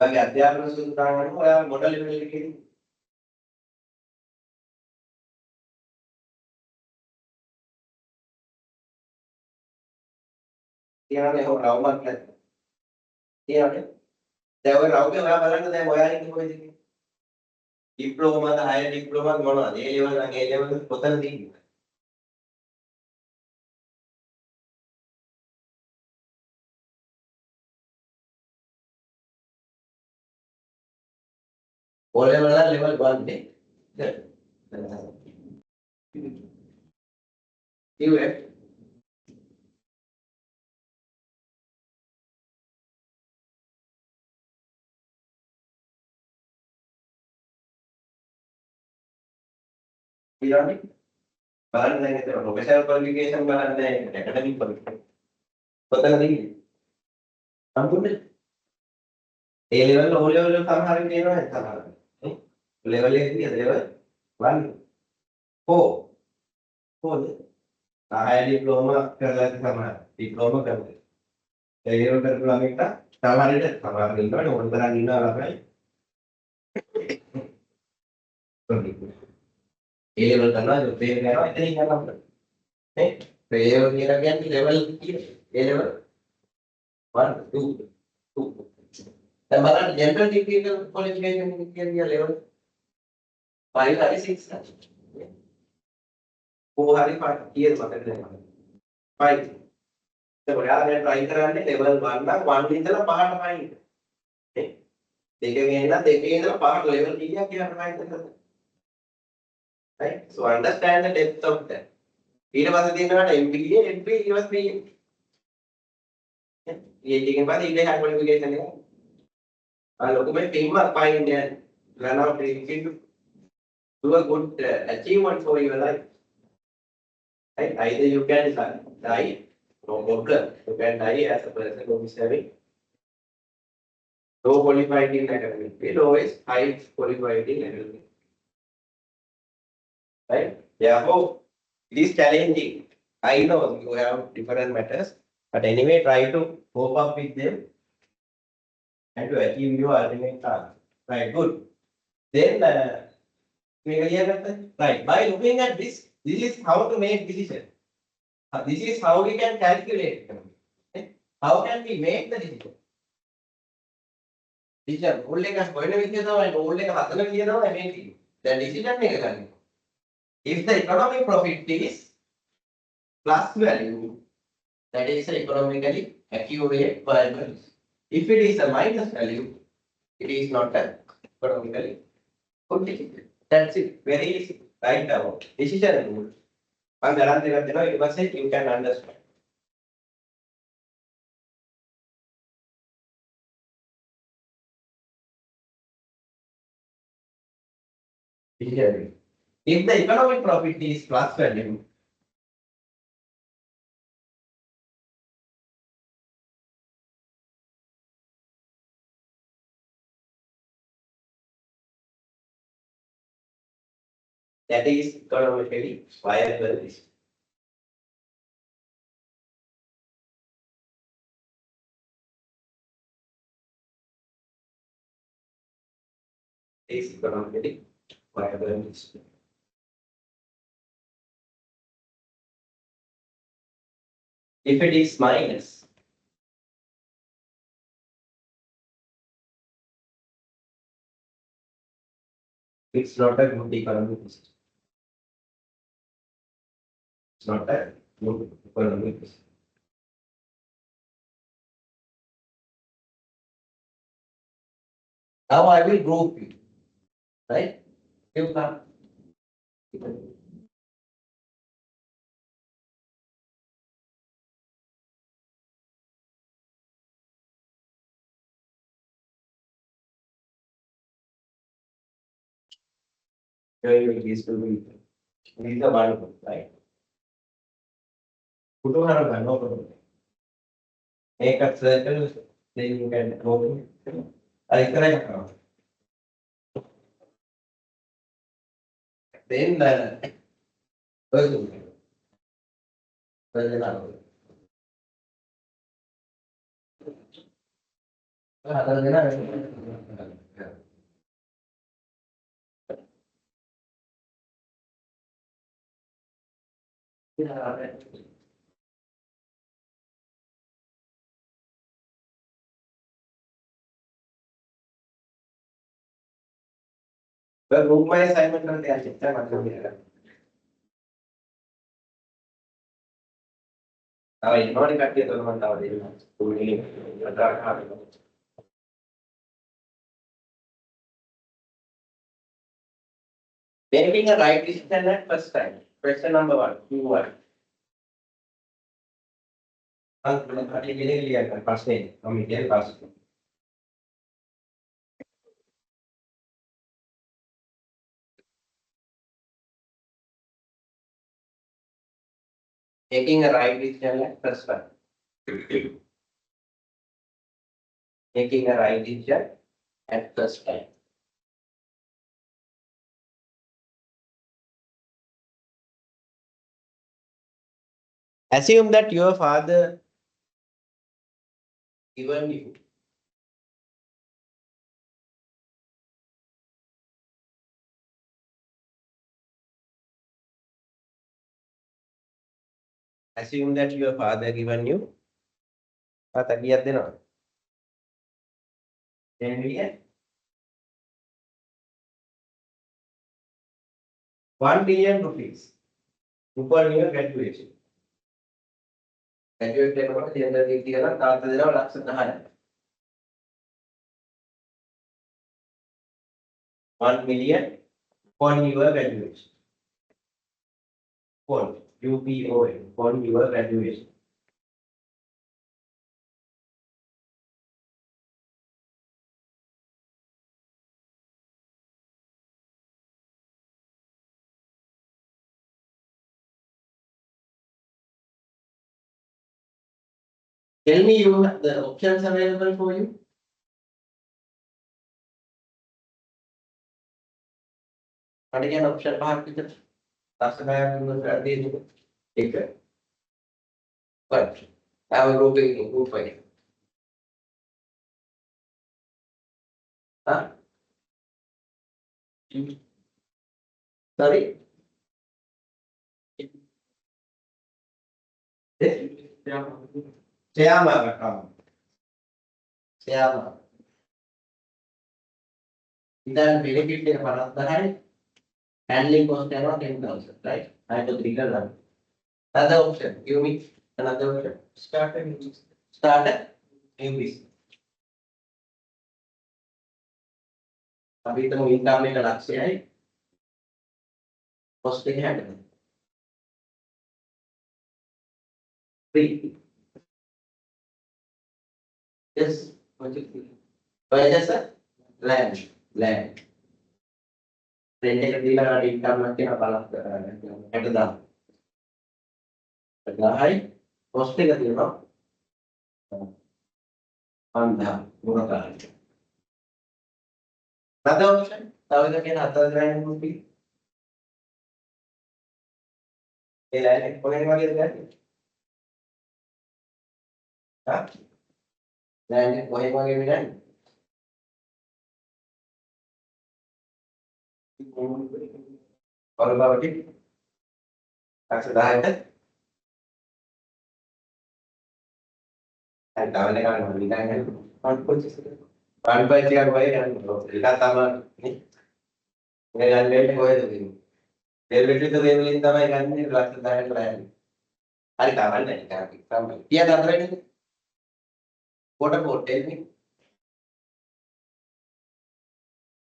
ඔයාගේ අධ්‍යාපන සූත්‍රාංග අනුව ඔයා මොන level එකේද? තියනනේ හොර රවුමක් නැද්ද? තියනනේ. දැන් ඔය රවුමේ ඔයා බලන්න දැන් ඔයා ඉන්නේ කොහෙද කියලා? ඩිප්ලෝමාද හයර් ඩිප්ලෝමාද මොනවද? ඒ level නම් ඒ level කොතනද ඉන්නේ? O level නම් level 1 නේ. කිව්වේ ඊළඟට බලන්න දැන් එතන ප්‍රොෆෙෂනල් ක්වොලිෆිකේෂන් බලන්න ඇකඩමික් ක්වොලිෆිකේෂන් කොතනද ඉන්නේ සම්පූර්ණ ඒ ලෙවල් ඕ ලෙවල් වල සමහරක් තියෙනවා නේද සමහරක් නේ ලෙවල් එක කීයද ලෙවල් 1 4 4ද ආය ඩිප්ලෝමා කරලා සමහර ඩිප්ලෝමා කරලා ඒ ලෙවල් කරපු ළමයින්ට සමහරට ඉන්නවනේ ඕන තරම් ඉන්නවා ළමයි ඒ ලෙවල් කරනවා ඒ යනවා එතනින් යනවා නේ ඒ ලෙවල් කියලා කියන්නේ ලෙවල් කීයද ඒ ලෙවල් 1 2 2 දැන් බලන්න ජෙනරල් ඩිග්‍රී ක්වොලිෆිකේෂන් එක කියන්නේ ලෙවල් 5 හරි 6 හරි 4 හරි 5 කීයද මතක නැහැ 5 දැන් ඔයාලා try කරන්නේ level 1 නම් 1 ඉඳලා 5ට පයින් නේ දෙකෙන් එන්න දෙකේ ඉඳලා 5ට level කීයක් කියලා try කරන්න right so understand the depth of that ඊට පස්සේ තියෙනවා MBA MBA ඊට පස්සේ PhD එකෙන් පස්සේ ඊට හයි qualification එක ලොකුමයි පින්වත් පයින් යන run out to do a good achievement for your life right either you can die no problem you can die as a person who is having low qualified in academic field or is high qualified in academic right therefore it is challenging I know you have different matters but anyway try to cope up with them and to achieve your ultimate task right good then right by looking at this is how to make decision this is how we can calculate how can we make the decision decision goal එක හොයන විදිය තමයි goal එක හදන විදිය තමයි මේ තියෙන්නේ දැන් decision එක ගන්න if the economic profit is plus value that is economically accurate viable if it is a minus value it is not an economically good decision that's it very easy right down decision rule මම ගණන් දෙකක් දෙනවා ඊට පස්සේ you can understand decision rule if the economic profit is plus value that is economically viable decision is economically viable industry. If it is minus, it's not a good economic system. It's not a good economic system. Now I will group you, right? You come. Here these will be these are one, right? Put on no problem. Make a circle, then you can go. I correct. Then first well, group my assignment करते हैं अच्छा मतलब मेरा अब ignore करते हैं तो मतलब देना पूरी मतलब कहाँ पे making a right decision at first time. Question number 1, Q1. अगले के लिए कर पास नहीं हम इधर पास taking a right decision at first time. Taking a right decision at first time. Assume that your father given you assume that your father given you lihat देना 10 million 1 million rupees upon your graduation. Graduate වෙනකොට gender එක කියලා තාත්තා දෙනවා ලක්ෂ 10ක් 1 million upon your graduation. Upon UPON upon your graduation. Tell me you the options available for you. What again option පහක් විතර. ලක්ෂ 10ක් දෙක. එක. But I will group again. Huh? Sorry? Share market account. Share market. Then benefit එක 50,000යි. Handling cost යනවා 10,000, right? I have to trigger run. Another option. Give me another option. Start a new business. Start a new business. අපි හිතමු income එක ලක්ෂයයි. cost එක 60. 3. Yes. Purchase a land. Land. Rent එක දීලා ගන්න income එක කියන බලක් 60,000. 10,000යි cost එක තියෙනවා 5,000 මොනවාද? Another option. තව එකකින් 4,000 රුපියල්. ඒ land එක කොහෙන් වගේද ගන්නේ? හා? land එක කොහෙන් වගේද ගන්නේ? All about it. That's that. And down there, I'm going to one punch. One punch, I'm going to got some. Then I'm going to go ahead. They'll be to the level in the way and lots of that land. I can't understand. Yeah, that's right. What about tell me?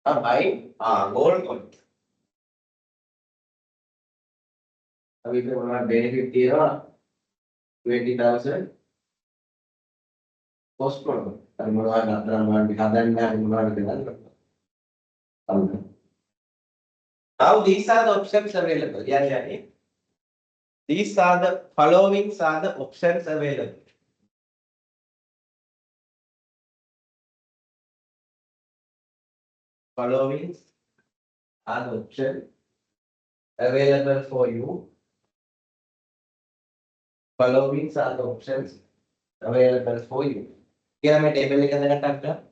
Buy gold. We can benefit here 20,000 postponed. Now these are the options available. Yeah, yeah. These are the following are the options available. Following are the options available for you. Following are the options available for you. Here मैं table लिखा देना type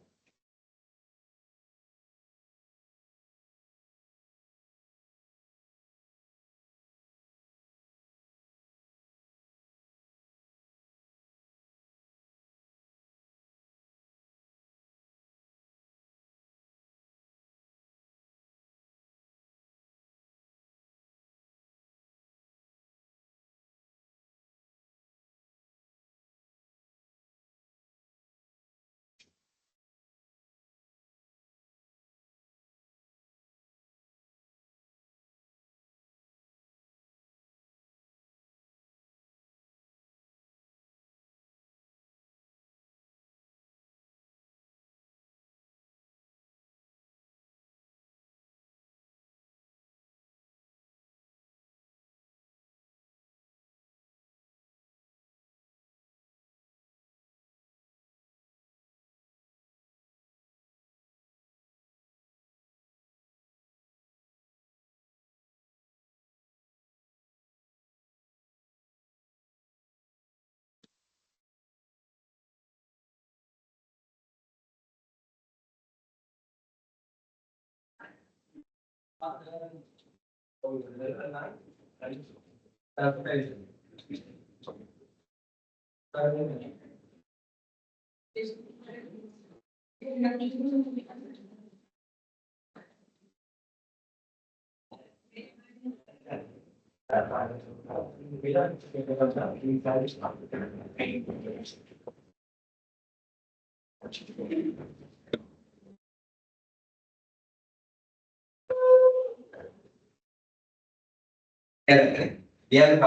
Dia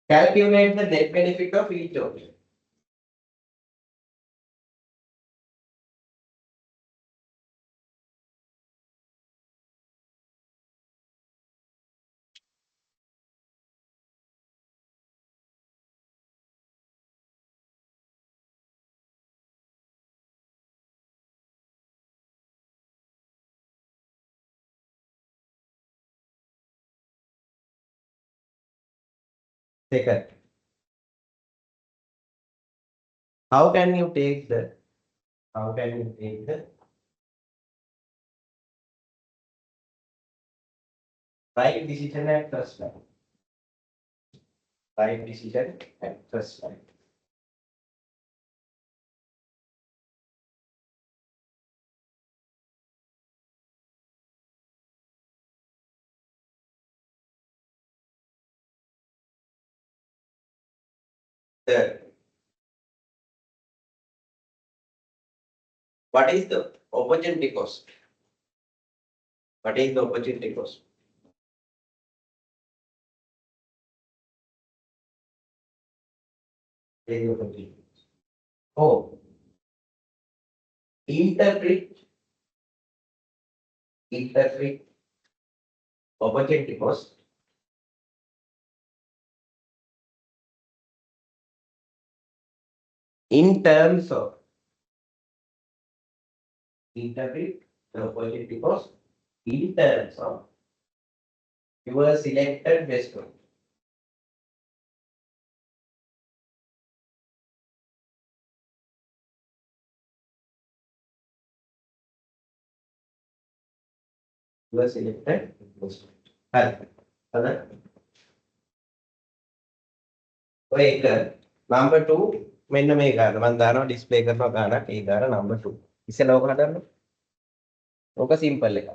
calculate the net benefit of each option. Second, how can you take the right decision at first time? Right decision at first time. Third, what is the opportunity cost? What is the opportunity cost? What is the opportunity cost? Oh, interpret opportunity cost in terms of interpret the opportunity cost in terms of your selected best one. You are selected. හරි. හද. ඔය එක number 2 මෙන්න මේ ගාන මම දානවා display කරනවා ගානක් ඒ ගාන number 2. ඉස්සෙල්ලා ඕක හදන්න. ඕක සිම්පල් එකක්.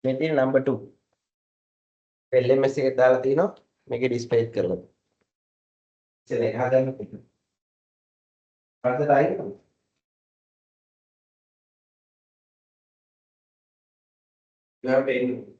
මේ තියෙන number 2. LMS එකේ දාලා තිනවා මේකේ ඩිස්ප්ලේ කරලා. ඉතින් ඒක හදන්න පුළුවන්. හරිද right? You have to end.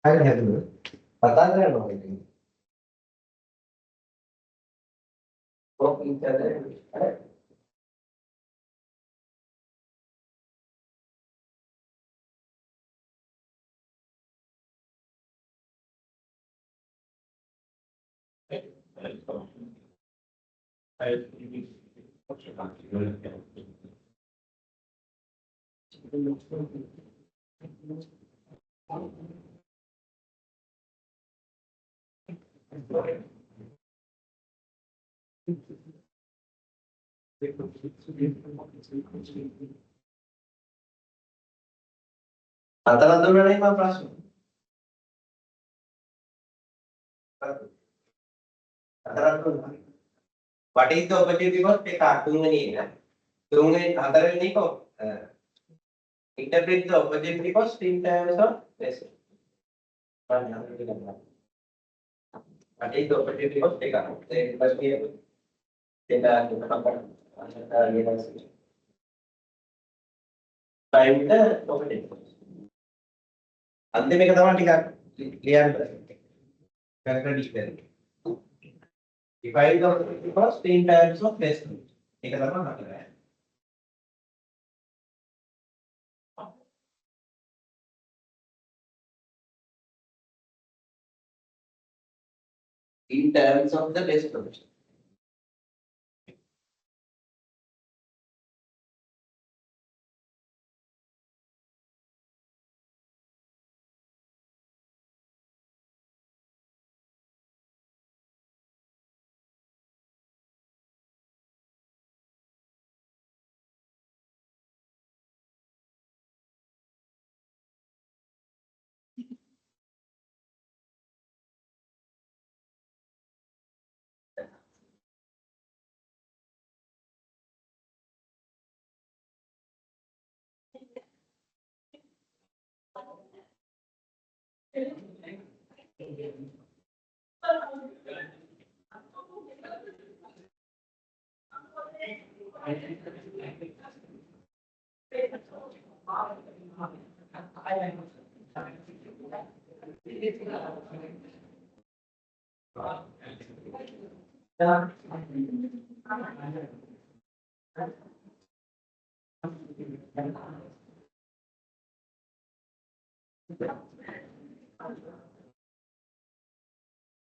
හරි හැදුවා. කතා කරනවා ඉතින්. ඔක් ඉන්ටර්නෙට්. අතන දුන්නා නේ මම ප්‍රශ්න. අතරක් දුන්නා. What is the opportunity cost? එක තුන්වෙනි එක. තුන්වෙනි හතරවෙනි එක interpret the opportunity cost in terms of risk. What is the opportunity cost? එක. ඒක ප්‍රශ්නේ. ඒක find the opportunity cost. අන්තිම එක තමයි ටිකක් ලියන්න කන්ක්‍රීට් කරන්න. Define the opportunity cost in terms of risk. ඒක තමයි හතරයි. In terms of the best option.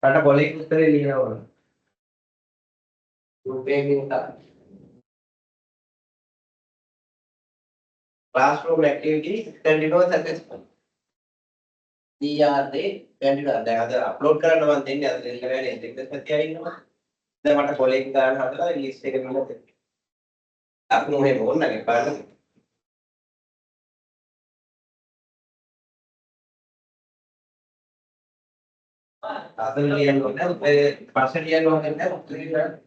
Karena boleh putri lihat. Rupiah minta. Classroom activities continuous assessment. DRD continuous. දැන් අද අප්ලෝඩ් කරන්න මම දෙන්නේ අද දෙන්න බැහැ නේද? ඒක පැත්තේ ඉන්නවා. දැන් මට කොලෙක් ගන්න හදලා ලිස්ට් එක මෙන්න දෙන්න. අපි මොහේ ඕනනේ බලන්න. අද ලියන්න ඕනේ. ඒ පස්සේ ලියන්න ඕනේ නැහැ. උත්තර ලියන්න.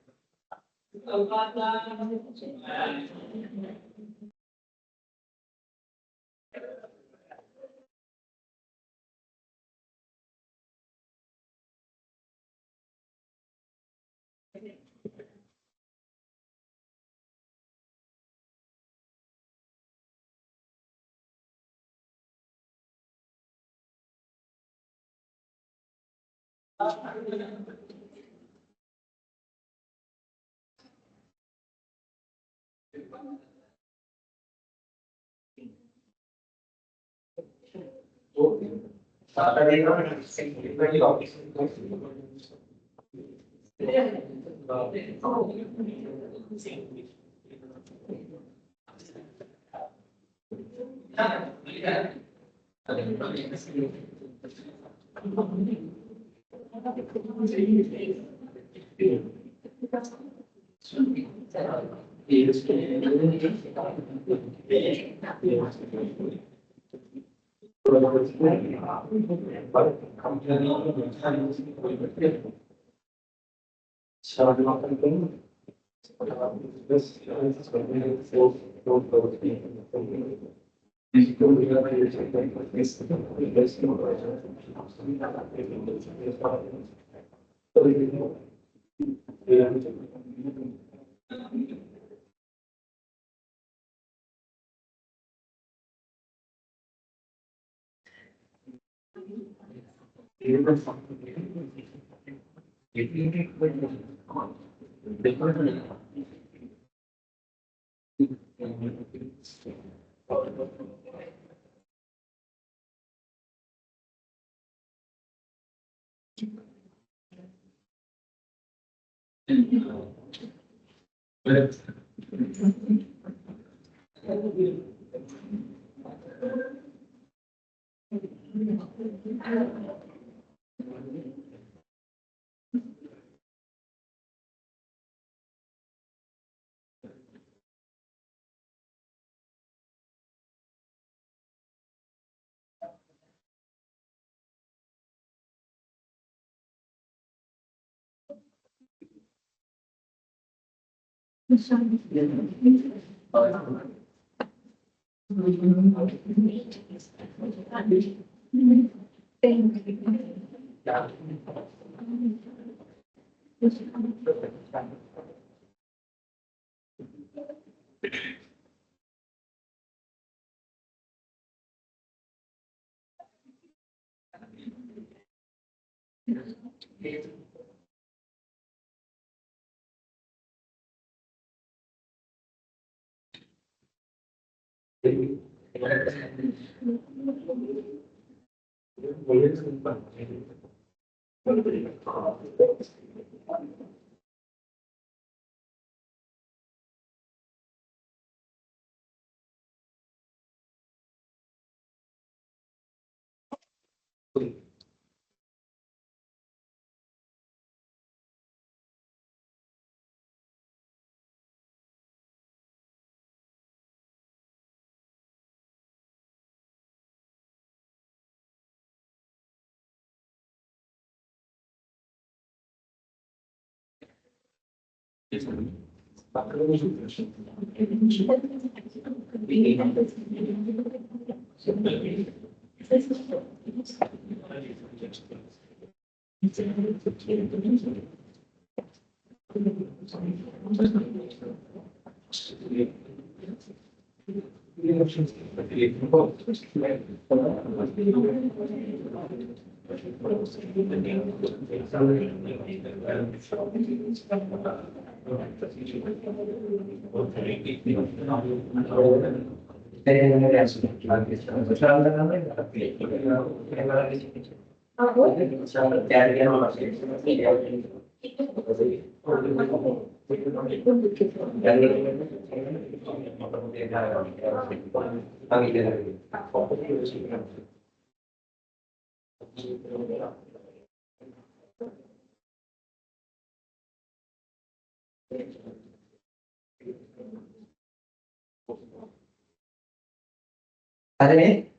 හරිනේ.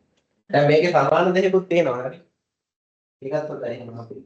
දැන් මේකේ සමාන දෙයක්ත් තියෙනවා හරි. ඒකත් හොඳයි එහෙනම් අපි.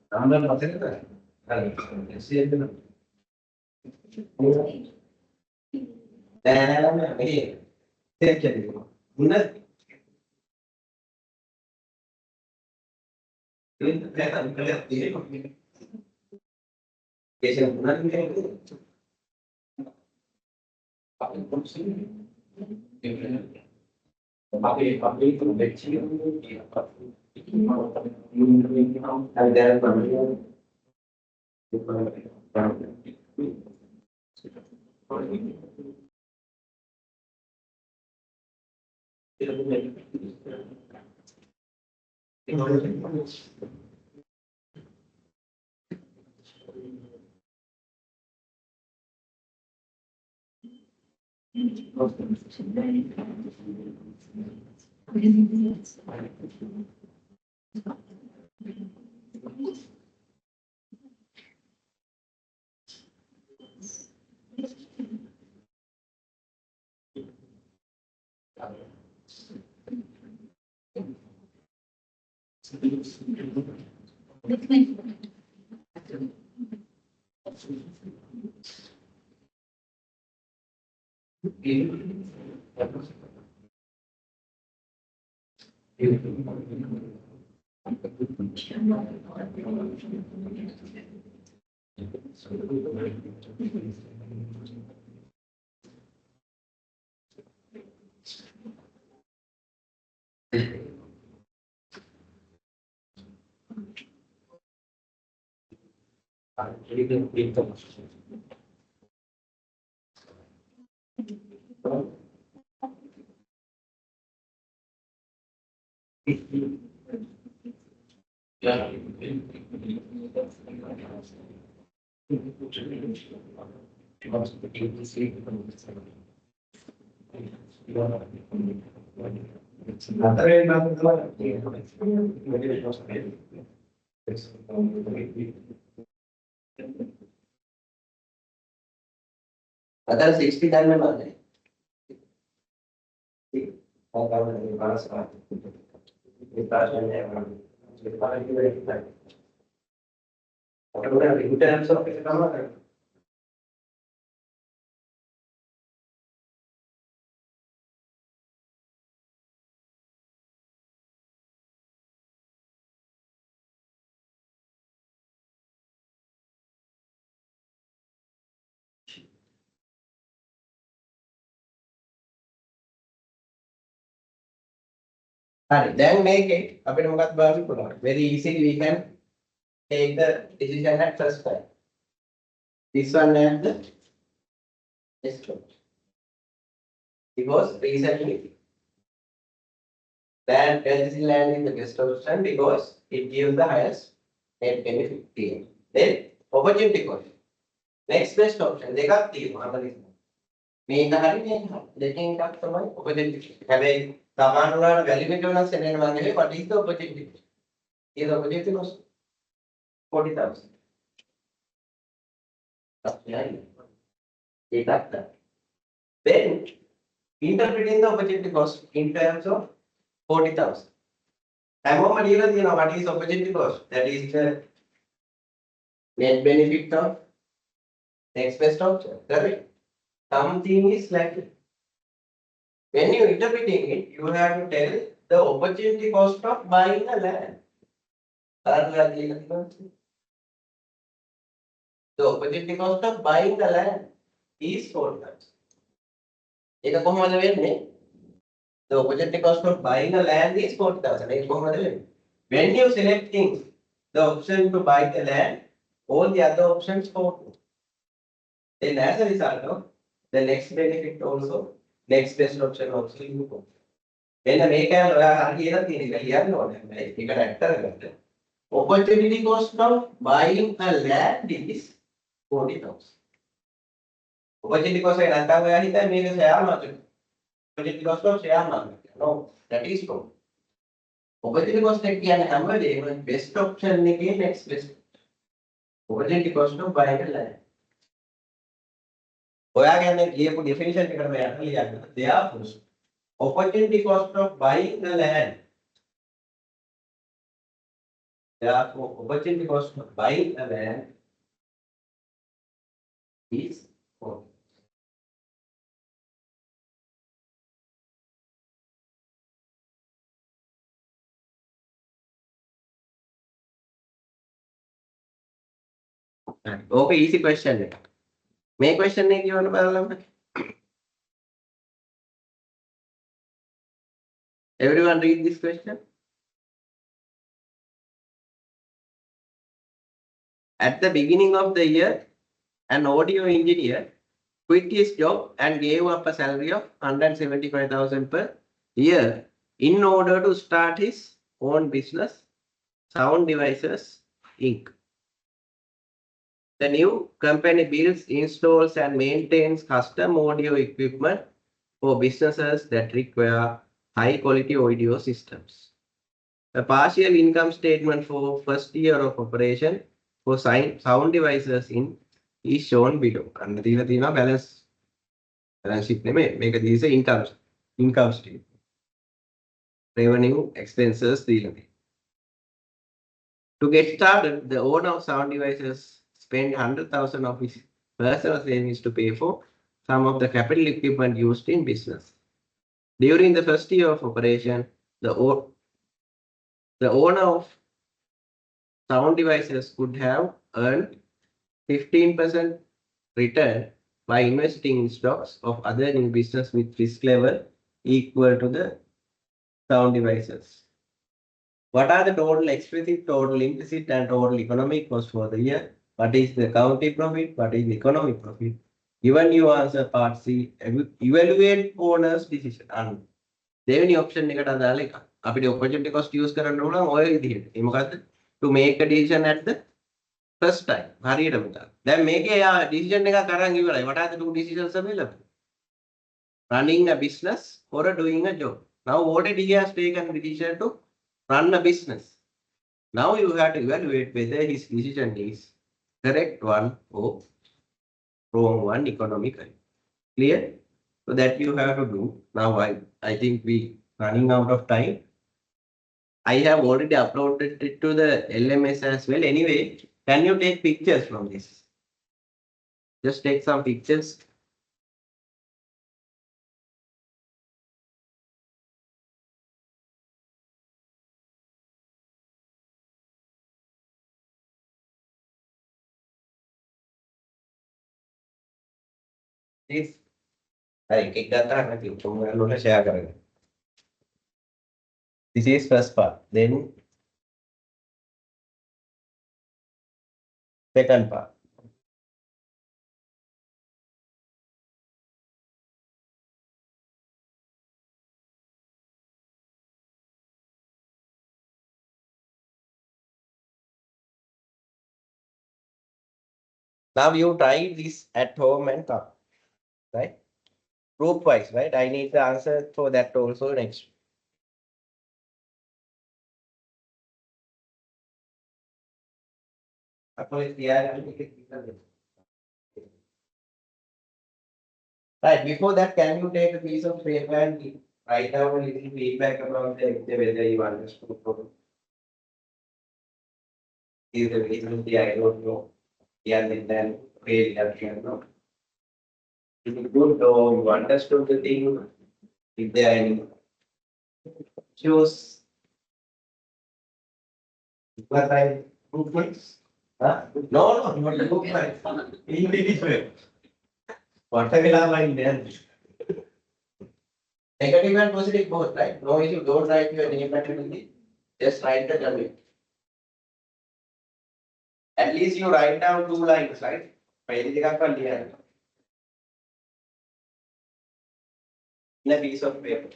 Ambil materi kan? Siapa nak? Ini siapa jadi? Benar? Ini kelihatan kelihatan ini. Biasa benar ini. Pakai kursi. Pakai itu kecil. Ada banyak. Ada 60 dan memang ni. Kalau dari panas kan. Kita sebenarnya kita lagi kita. Kalau dari hutan sampai ke kamar. හරි. දැන් මේකේ අපිට මොකක්ද බලන්න පුළුවන්. Very easily we can take the decision at first time. This one and the next one. Because recently land LCC land is the best option because it gives the highest net benefit gain. Then opportunity cost. Next best option දෙකක් තියෙනවා අපිට. මේක හරි මේක හරි. දෙකෙන් එකක් තමයි opportunity cost. හැබැයි සමාන වුණාට වැලියු එක වෙනස් වෙන මම කියන්නේ what is the opportunity cost? Is the opportunity cost 40,000. ඒකත්. Then interpreting the opportunity cost in terms of 40,000. හැමෝම ලියලා තියෙනවා what is opportunity cost? That is the net benefit of next best option. Correct? Something is lacking. When you interpreting it, you have to tell the opportunity cost of buying a land. The opportunity cost of buying the land is 4,000. ඒක කොහොමද වෙන්නේ? The opportunity cost of buying a land is 40,000. ඒක කොහොමද වෙන්නේ? When you selecting the option to buy the land, all the other options fall. Then as a result of the next benefit also, next best option also you go. එන්න මේක ඔයා හරි කියලා තියෙන එක ලියන්න ඕනේ. මේකට ඇඩ් කරගන්න. Opportunity cost of buying a land is 40,000. Opportunity cost එක නැත්නම් ඔයා හිතන්නේ මේක share market. Opportunity cost of share market. No, that is wrong. Opportunity cost එක කියන්නේ හැම වෙලේම best option එකේ next best. Opportunity cost of buying a land. ඔයා කියන්නේ ලියපු definition එකකට මම යන්න ලියන්න. Therefore, opportunity cost of buying a land. Therefore, opportunity cost of buying a land is 40. Okay, easy question. May question එක කියවන්න බලන්න. Everyone read this question. At the beginning of the year, an audio engineer quit his job and gave up a salary of 175,000 per year in order to start his own business, Sound Devices Inc. The new company builds, installs, and maintains custom audio equipment for businesses that require high-quality audio systems. A partial income statement for first year of operation for Sound Devices in is shown below. And the balance sheet name make these income statement. Revenue, expenses, to get started, the owner of Sound Devices spent 100,000 of his personal savings to pay for some of the capital equipment used in business. During the first year of operation, the owner of Sound Devices could have earned 15% return by investing in stocks of other new business with risk level equal to the Sound Devices. What are the total explicit, total implicit, and total economic cost for the year? What is the accounting profit? What is the economic profit? Given you answer part C, evaluate owner's decision. And දෙවෙනි option එකට අදාළ එක. අපිට opportunity cost use කරන්න ඕන ඔය විදිහට. ඒ මොකද්ද? To make a decision at the first time. හරියටම තමයි. දැන් මේකේ යා decision එකක් අරන් ඉවරයි. What are the two decisions available? Running a business or doing a job. Now already he has taken the decision to run a business. Now you have to evaluate whether his decision is correct one or wrong one economically. Clear? So that you have to do. Now I think we running out of time. I have already uploaded it to the LMS as well. Anyway, can you take pictures from this? Just take some pictures. Please. Hai, एक दाता है ना कि तुम लोग ने share करेंगे. This is first part. Then second part. Now you try this at home and come, right? Group wise, right? I need the answer for that also next. Right, before that, can you take a piece of paper and write down a little feedback about the whether you understood or is the visibility, I don't know. Yeah, and then really have to know. If you good or you understood the thing, if there are any issues, but I huh? No, no, not group wise. Individual. What I will have in there. Negative and positive both, right? No issue, don't write your name negatively. Just write the comment. At least you write down 2 lines, right? पहली जगह पर लिया है. In a piece of paper.